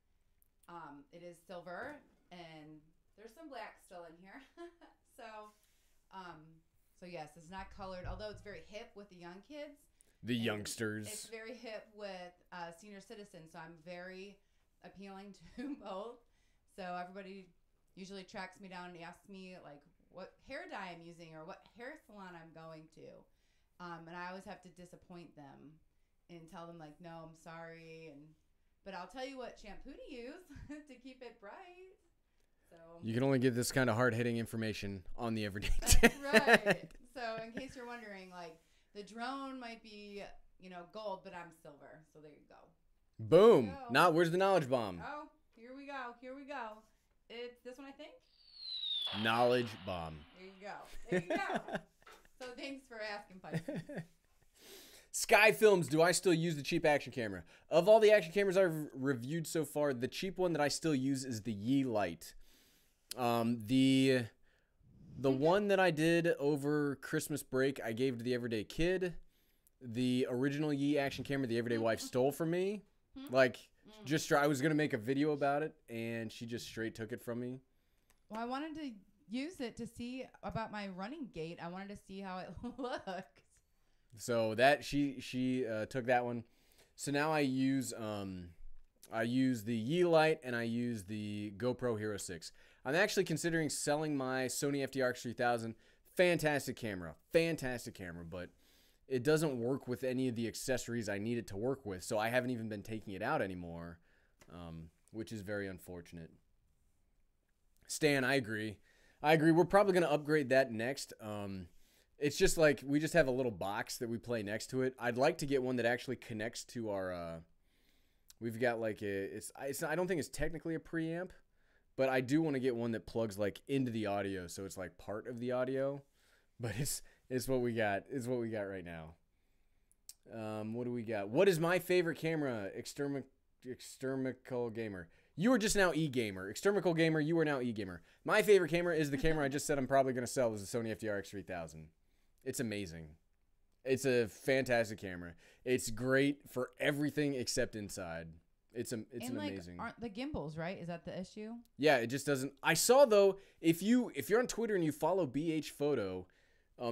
It is silver, and there's some black still in here. So yes, it's not colored, although it's very hip with the young kids. The youngsters. It's very hip with senior citizens, so I'm very appealing to both. So everybody usually tracks me down and asks me like what hair dye I'm using or what hair salon I'm going to. And I always have to disappoint them and tell them like, no, I'm sorry. But I'll tell you what shampoo to use to keep it bright. So you can only get this kind of hard-hitting information on the everyday. That's right. So in case you're wondering, like the drone might be, gold, but I'm silver. So there you go. Boom. Now, where's the knowledge bomb? Oh, here we go. It's this one, I think. Knowledge bomb. There you go. So thanks for asking, Pisces. Sky Films, do I still use the cheap action camera? Of all the action cameras I've reviewed so far, the cheap one that I still use is the Yi Lite. The one that I did over Christmas break, I gave to the everyday kid. The original Yi action camera, the everyday wife stole from me. I was going to make a video about it, and she just straight took it from me. Well, I wanted to use it to see about my running gait. I wanted to see how it looked. So that she took that one. So now I use the Yi Lite and I use the GoPro Hero 6. I'm actually considering selling my Sony FDR X3000. Fantastic camera, but it doesn't work with any of the accessories I need it to work with. So I haven't even been taking it out anymore, which is very unfortunate. Stan, I agree. We're probably going to upgrade that next. It's just like we just have a little box that we play next to it. I'd like to get one that actually connects to our we've got like I don't think it's technically a preamp, but I do want to get one that plugs like into the audio so it's like part of the audio. But it's what we got. It's what we got right now. What do we got? What is my favorite camera? Extermical Gamer. You are just now E-Gamer. Extermical Gamer, you are now E-Gamer. My favorite camera is the camera I just said I'm probably going to sell is the Sony FDR X3000. It's amazing. It's a fantastic camera. It's great for everything except inside. It's an amazing. Aren't the gimbals, right? Is that the issue? Yeah, it just doesn't. I saw though, if you're on Twitter and you follow BH Photo,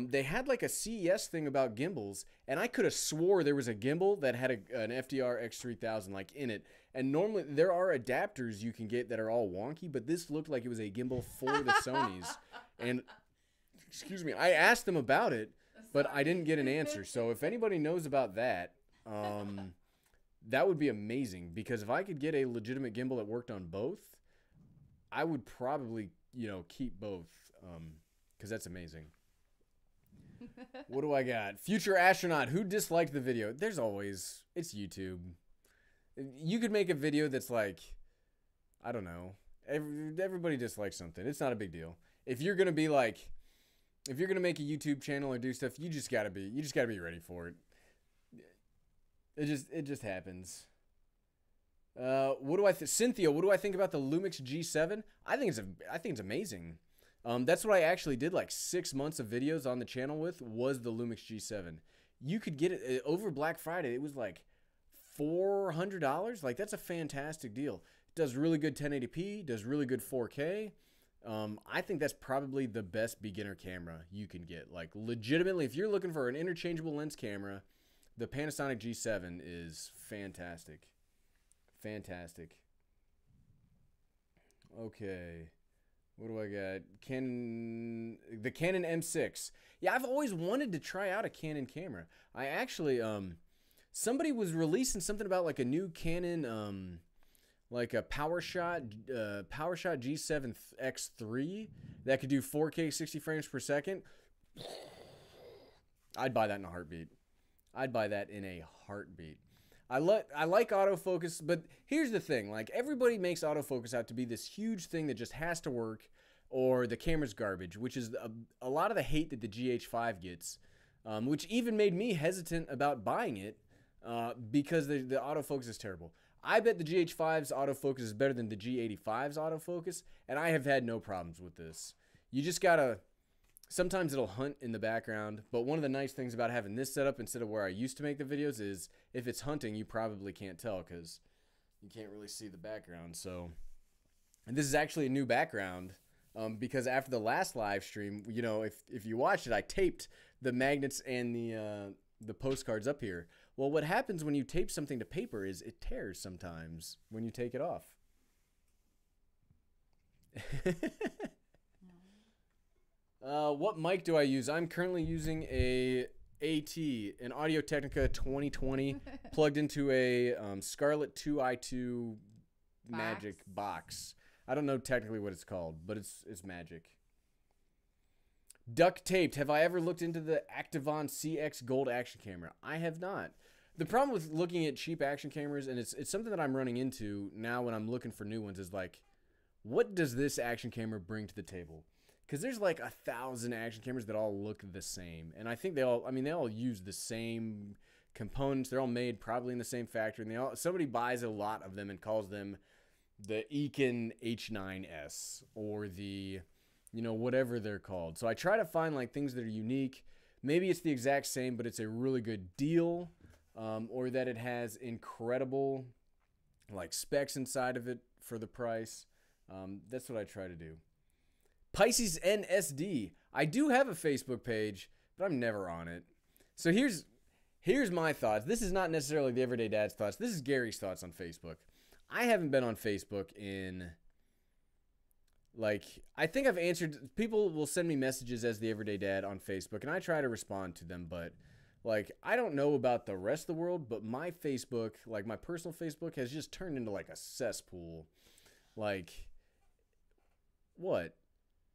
They had like a CES thing about gimbals, and I could have swore there was a gimbal that had an FDR X3000 like in it. And normally there are adapters you can get that are all wonky, but this looked like it was a gimbal for the Sonys. And excuse me, I asked them about it, but I didn't get an answer. So if anybody knows about that, that would be amazing, because if I could get a legitimate gimbal that worked on both, I would probably, you know, keep both, because that's amazing. What do I got? Future astronaut who disliked the video. There's always, it's YouTube. You could make a video that's like, I don't know, everybody dislikes something. It's not a big deal. If you're gonna be like, if you're gonna make a YouTube channel or do stuff, you just gotta be ready for it. It just happens. What do I Cynthia, what do I think about the Lumix G7? I think it's amazing. That's what I actually did like 6 months of videos on the channel with, was the Lumix G7. You could get it over Black Friday. It was like $400. Like, that's a fantastic deal. It does really good 1080p, does really good 4K. I think that's probably the best beginner camera you can get. Like, legitimately, if you're looking for an interchangeable lens camera, the Panasonic G7 is fantastic. Fantastic. Okay. What do I got? The Canon M6. Yeah, I've always wanted to try out a Canon camera. I actually, somebody was releasing something about like a new Canon, like a PowerShot G7 X3 that could do 4K 60 frames per second. I'd buy that in a heartbeat. I'd buy that in a heartbeat. I like autofocus, but here's the thing. Like, everybody makes autofocus out to be this huge thing that just has to work, or the camera's garbage, which is a lot of the hate that the GH5 gets, which even made me hesitant about buying it, because the autofocus is terrible. I bet the GH5's autofocus is better than the G85's autofocus, and I have had no problems with this. You just gotta... Sometimes it'll hunt in the background, but one of the nice things about having this setup instead of where I used to make the videos is if it's hunting, you probably can't tell because you can't really see the background. So, and this is actually a new background, because after the last live stream, you know, if you watched it, I taped the magnets and the postcards up here. Well, what happens when you tape something to paper is it tears sometimes when you take it off. What mic do I use? I'm currently using an Audio-Technica 2020 plugged into a Scarlett 2i2 Magic box. I don't know technically what it's called, but it's magic. Duct taped. Have I ever looked into the Activon CX Gold action camera? I have not. The problem with looking at cheap action cameras, and it's something that I'm running into now when I'm looking for new ones, is like, what does this action camera bring to the table? Because there's like 1,000 action cameras that all look the same. And I think they all use the same components. They're all made probably in the same factory. And somebody buys a lot of them and calls them the Econ H9S or the, you know, whatever they're called. So I try to find like things that are unique. Maybe it's the exact same, but it's a really good deal, or that it has incredible like specs inside of it for the price. That's what I try to do. Pisces NSD. I do have a Facebook page, but I'm never on it. So here's my thoughts. This is not necessarily the Everyday Dad's thoughts. This is Gary's thoughts on Facebook. I haven't been on Facebook in, like, I think I've answered, people will send me messages as the Everyday Dad on Facebook, and I try to respond to them, but, like, I don't know about the rest of the world, but my Facebook, like, my personal Facebook has just turned into, like, a cesspool. Like, what?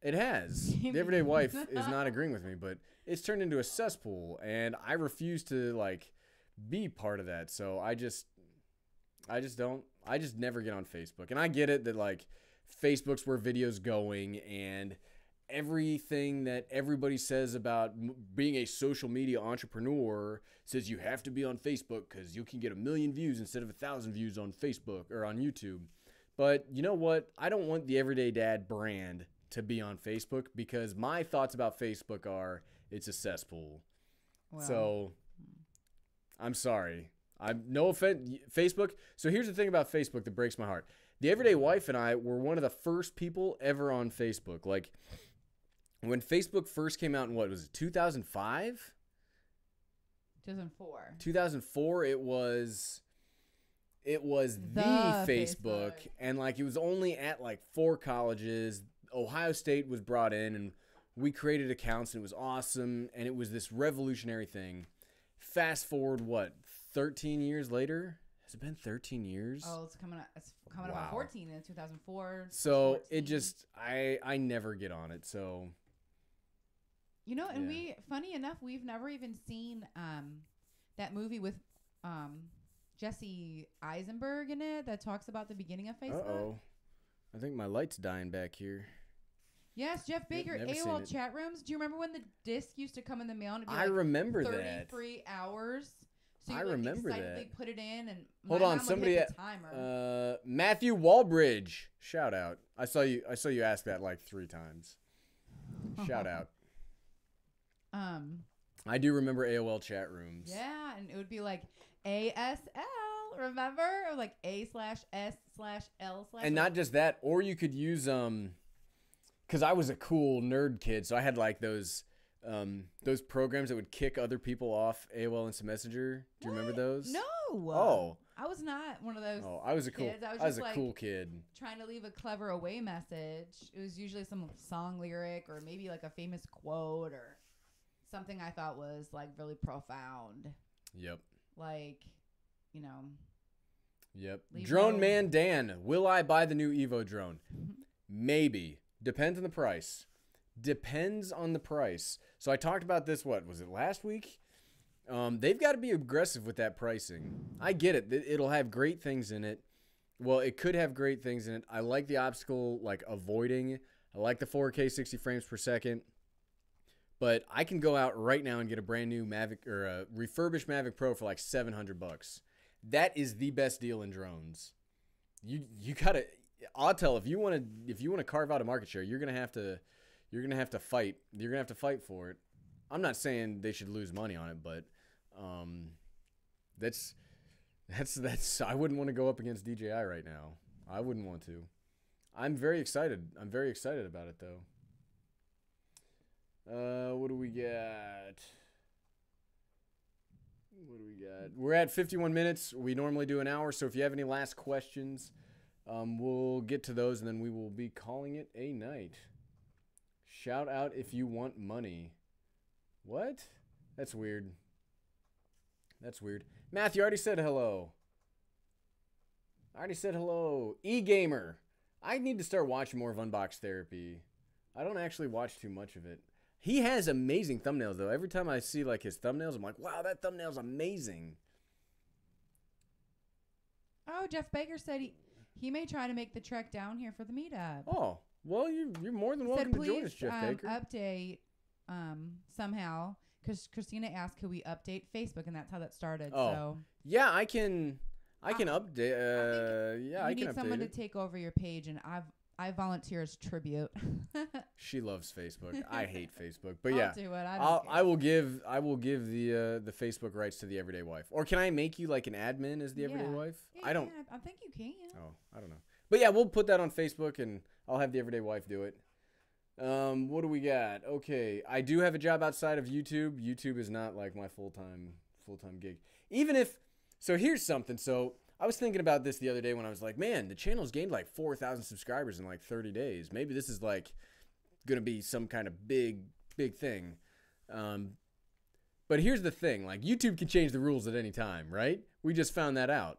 It has. The Everyday Wife is not agreeing with me, but it's turned into a cesspool, and I refuse to, like, be part of that. So I just never get on Facebook. And I get it that, like, Facebook's where videos going, and everything that everybody says about being a social media entrepreneur says you have to be on Facebook because you can get 1 million views instead of 1,000 views on Facebook or on YouTube. But you know what? I don't want the Everyday Dad brand to be on Facebook, because my thoughts about Facebook are it's a cesspool. Wow. So I'm sorry. I'm no offense, Facebook. So here's the thing about Facebook that breaks my heart. The Everyday Wife and I were one of the first people ever on Facebook. Like, when Facebook first came out in what was it, 2005? 2004. 2004, it was the Facebook, and like it was only at like 4 colleges. Ohio State was brought in, and we created accounts, and it was awesome, and it was this revolutionary thing. Fast forward, what, 13 years later? Has it been 13 years? Oh, it's coming up on 14 in 2004. So 14. it just, I never get on it. So, you know, and funny enough, we've never even seen that movie with Jesse Eisenberg in it that talks about the beginning of Facebook. Uh-oh. I think my light's dying back here. Yes, Jeff Baker, AOL chat rooms. Do you remember when the disc used to come in the mail? And it'd be I remember that. 33 hours. So you I remember excitedly that. put it in, and hold on, somebody hit the timer. Matthew Walbridge, shout out. I saw you ask that like 3 times. Shout out. I do remember AOL chat rooms. Yeah, and it would be like ASL, remember? Or like A/S/L/. And not just that, or you could use because I was a cool nerd kid, so I had like those programs that would kick other people off AOL Instant Messenger. Do you remember those? No. Oh. I was not one of those. Oh, I was a cool. Kids. I was a cool kid. Trying to leave a clever away message. It was usually some song lyric or maybe like a famous quote or something I thought was like really profound. Yep. Like, you know. Yep. Drone Man Dan, will I buy the new Evo drone? Maybe. Depends on the price. Depends on the price. So I talked about this, what, was it last week? They've got to be aggressive with that pricing. I get it. It'll have great things in it. Well, it could have great things in it. I like the obstacle, like avoiding. I like the 4K 60 frames per second. But I can go out right now and get a brand new Mavic or a refurbished Mavic Pro for like $700. That is the best deal in drones. You gotta. I'll tell if you want to carve out a market share, you're gonna have to fight. You're gonna have to fight for it. I'm not saying they should lose money on it, but that's I wouldn't want to go up against DJI right now. I wouldn't want to. I'm very excited. I'm very excited about it though. What do we got? We're at 51 minutes. We normally do an hour, so if you have any last questions, we'll get to those, and then we will be calling it a night. Shout out if you want money. What? That's weird. That's weird. Matthew already said hello. E-Gamer. I need to start watching more of Unbox Therapy. I don't actually watch too much of it. He has amazing thumbnails, though. Every time I see like his thumbnails, I'm like, wow, that thumbnail's amazing. Oh, Jeff Baker said he may try to make the trek down here for the meetup. Oh, well, you're more than welcome to join us, Jeff Baker. Update somehow, because Christina asked, could we update Facebook, and that's how that started. Oh, so yeah, I can update. Yeah, I can update. You need someone to take over your page, and I volunteer as tribute. She loves Facebook. I hate Facebook, but yeah, I'll do it. I will give the Facebook rights to the Everyday Wife. Or can I make you like an admin as the Everyday Wife? Yeah, I don't. I think you can. Oh, I don't know. But yeah, we'll put that on Facebook, and I'll have the Everyday Wife do it. What do we got? Okay, I do have a job outside of YouTube. YouTube is not like my full-time gig. Even if, so here's something. So I was thinking about this the other day when I was like, man, the channel's gained like 4,000 subscribers in like 30 days. Maybe this is like going to be some kind of big thing. But here's the thing, like YouTube can change the rules at any time, right? We just found that out.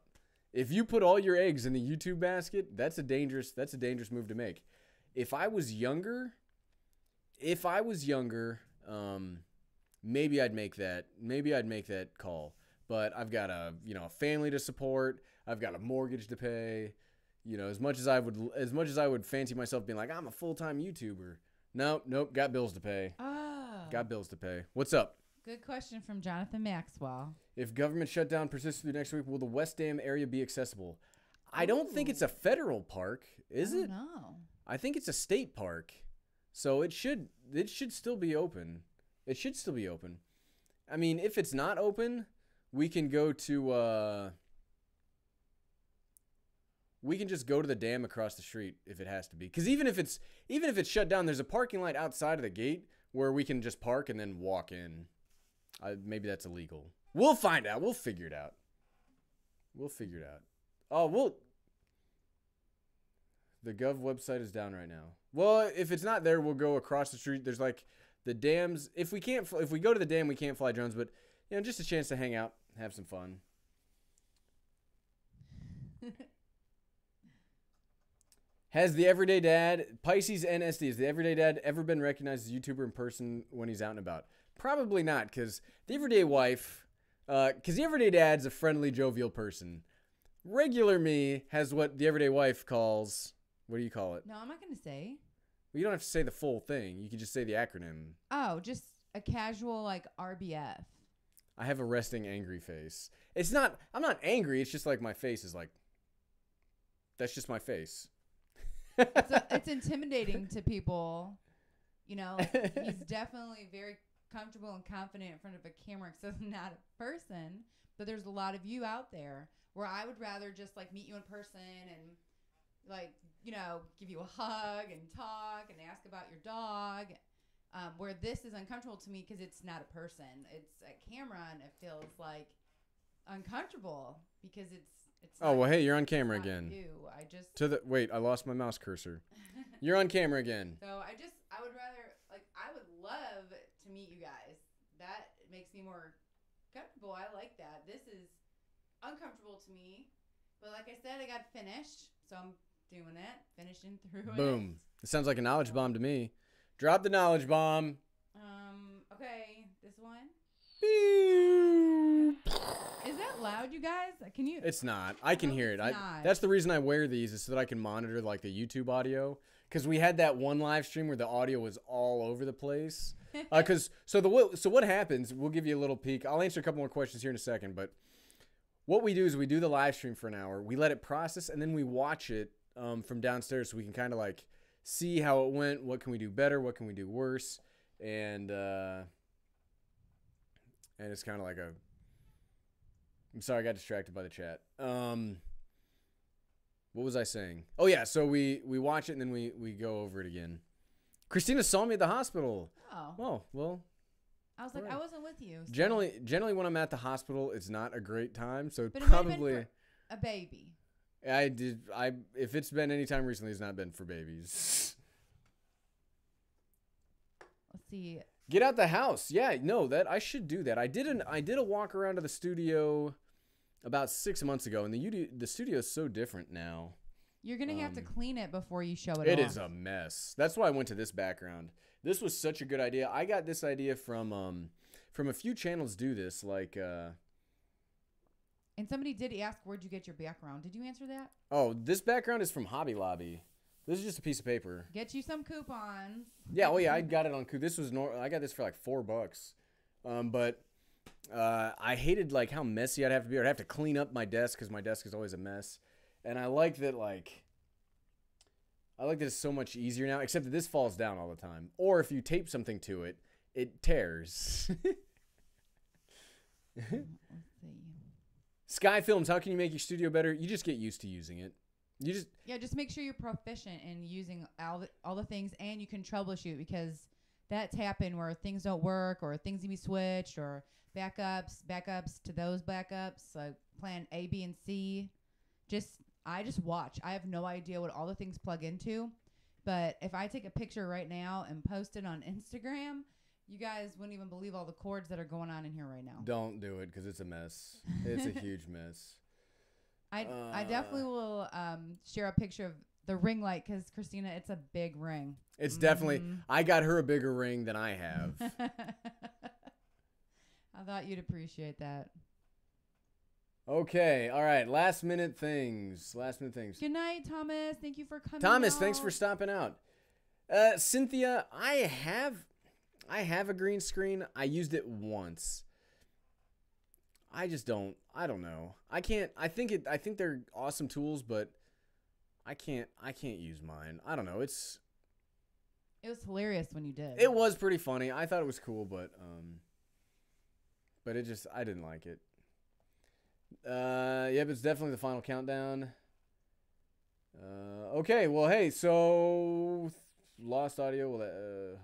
If you put all your eggs in the YouTube basket, that's a dangerous move to make. If I was younger, maybe I'd make that call. But I've got a family to support. I've got a mortgage to pay. As much as I would fancy myself being like, I'm a full-time YouTuber. Nope, got bills to pay. Got bills to pay. What's up? Good question from Jonathan Maxwell. If government shutdown persists through next week, will the West Dam area be accessible? I don't think it's a federal park, is it? No. I think it's a state park. So it should still be open. It should still be open. I mean, if it's not open, we can go to we can just go to the dam across the street if it has to be. Because even if it's shut down, there's a parking lot outside of the gate where we can just park and then walk in. Maybe that's illegal. We'll find out. We'll figure it out. Oh, the Gov website is down right now. Well, if it's not there, we'll go across the street. There's like the dams. If we go to the dam, we can't fly drones, but you know, just a chance to hang out, have some fun. Has the everyday dad, Pisces and SD, has the everyday dad ever been recognized as a YouTuber in person when he's out and about? Probably not, because the everyday wife, because the everyday dad's a friendly, jovial person. Regular me has what the everyday wife calls, what do you call it? No, I'm not going to say. Well, you don't have to say the full thing. You can just say the acronym. Oh, just a casual, like, RBF. I have a resting angry face. I'm not angry. It's just like my face is like, that's just my face. It's intimidating to people. You know, he's definitely very comfortable and confident in front of a camera because he's not a person. But there's a lot of you out there where I would rather just like meet you in person and like, you know, give you a hug and talk and ask about your dog. Where this is uncomfortable to me because it's not a person. It's a camera and it feels like uncomfortable because it's oh, well, hey, you're on camera again. You. Wait, I lost my mouse cursor. You're on camera again. So I would rather, like, I would love to meet you guys. That makes me more comfortable. I like that. This is uncomfortable to me. But like I said, I got finished. So I'm doing it. Finishing through it. Boom. It sounds like a knowledge bomb to me. Drop the knowledge bomb. Okay. This one. Beep. Is that loud, you guys? Can you? It's not. I can hear it. That's the reason I wear these is so that I can monitor like the YouTube audio. Because we had that one live stream where the audio was all over the place. So what happens? We'll give you a little peek. I'll answer a couple more questions here in a second. But what we do is we do the live stream for an hour. We let it process and then we watch it from downstairs so we can kind of like see how it went. What can we do better? What can we do worse? And it's kind of like I'm sorry, I got distracted by the chat. What was I saying? Oh, yeah, so we watch it and then we go over it again. Christina saw me at the hospital. Oh, well. I was like, right. I wasn't with you. So. Generally, when I'm at the hospital, it's not a great time. So but probably it might have been for a baby. If it's been any time recently, it's not been for babies. Let's see. Get out the house. Yeah, no, I should do that. I did a walk around to the studio about 6 months ago, and the studio is so different now. You're gonna have to clean it before you show it. It is a mess. That's why I went to this background. This was such a good idea. I got this idea from a few channels do this, like. And somebody did ask, "Where'd you get your background?" Did you answer that? Oh, this background is from Hobby Lobby. This is just a piece of paper. Get you some coupons. Yeah, oh yeah, I got it on This was I got this for like $4. But I hated like how messy I'd have to be. I'd have to clean up my desk because my desk is always a mess. And I like that it's so much easier now, except that this falls down all the time. Or if you tape something to it, it tears. Let's see. Sky Films, how can you make your studio better? You just get used to using it. Just make sure you're proficient in using all the things, and you can troubleshoot because that's happened where things don't work or things need to be switched or backups to those backups, like plan A, B, and C. I just watch. I have no idea what all the things plug into, but if I take a picture right now and post it on Instagram, you guys wouldn't even believe all the cords that are going on in here right now. Don't do it because it's a mess. It's a huge mess. I definitely will share a picture of the ring light because, Christina, it's a big ring. It's definitely... I got her a bigger ring than I have. I thought you'd appreciate that. Okay. All right. Last minute things. Good night, Thomas. Thank you for coming Thomas, out. thanks for stopping out. Cynthia, I have a green screen. I used it once. I don't know. I think they're awesome tools, but I can't use mine. I don't know. It was hilarious when you did. It was pretty funny. I thought it was cool, but I didn't like it. Yep, it's definitely the final countdown. Okay, well, hey, so lost audio. Well,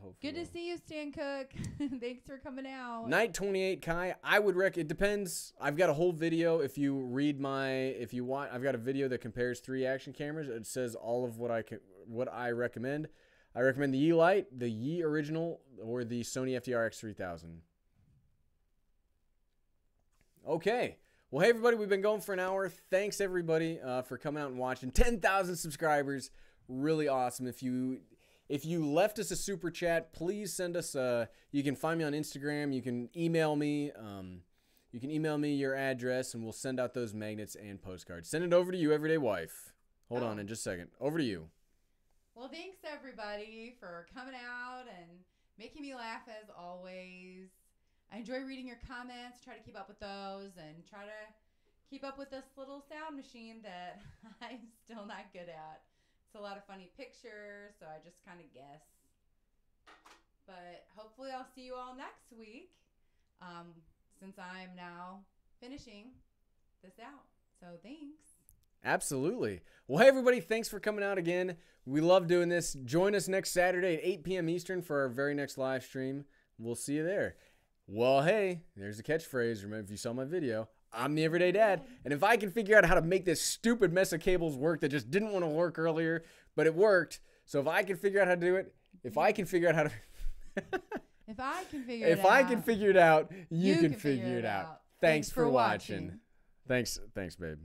hopefully Good to see you, Stan Cook. Thanks for coming out. Night 28 Kai. I would it depends. I've got a whole video. If you read if you want, I've got a video that compares 3 action cameras. It says all of what I recommend. I recommend the Yi Lite, the Yi Original, or the Sony FDR X3000. Okay. Well, hey, everybody, we've been going for an hour. Thanks, everybody, for coming out and watching. 10,000 subscribers. Really awesome. If you left us a super chat, please send us you can find me on Instagram. You can email me. You can email me your address, and we'll send out those magnets and postcards. Send it over to you, everyday wife. Hold on in just a second. Over to you. Well, thanks, everybody, for coming out and making me laugh, as always. I enjoy reading your comments, try to keep up with those, and try to keep up with this little sound machine that I'm still not good at. It's a lot of funny pictures, so I just kind of guess. But hopefully I'll see you all next week, since I'm now finishing this out. So thanks. Absolutely. Well, hey, everybody, thanks for coming out again. We love doing this. Join us next Saturday at 8 p.m. Eastern for our very next live stream. We'll see you there. Well, hey, there's a catchphrase. Remember, if you saw my video, I'm the Everyday Dad. And if I can figure out how to make this stupid mess of cables work that just didn't want to work earlier, but it worked. So if I can figure out how to do it, if I can figure out how to... If I can figure it out, you can figure it out. Thanks for watching. Thanks, babe.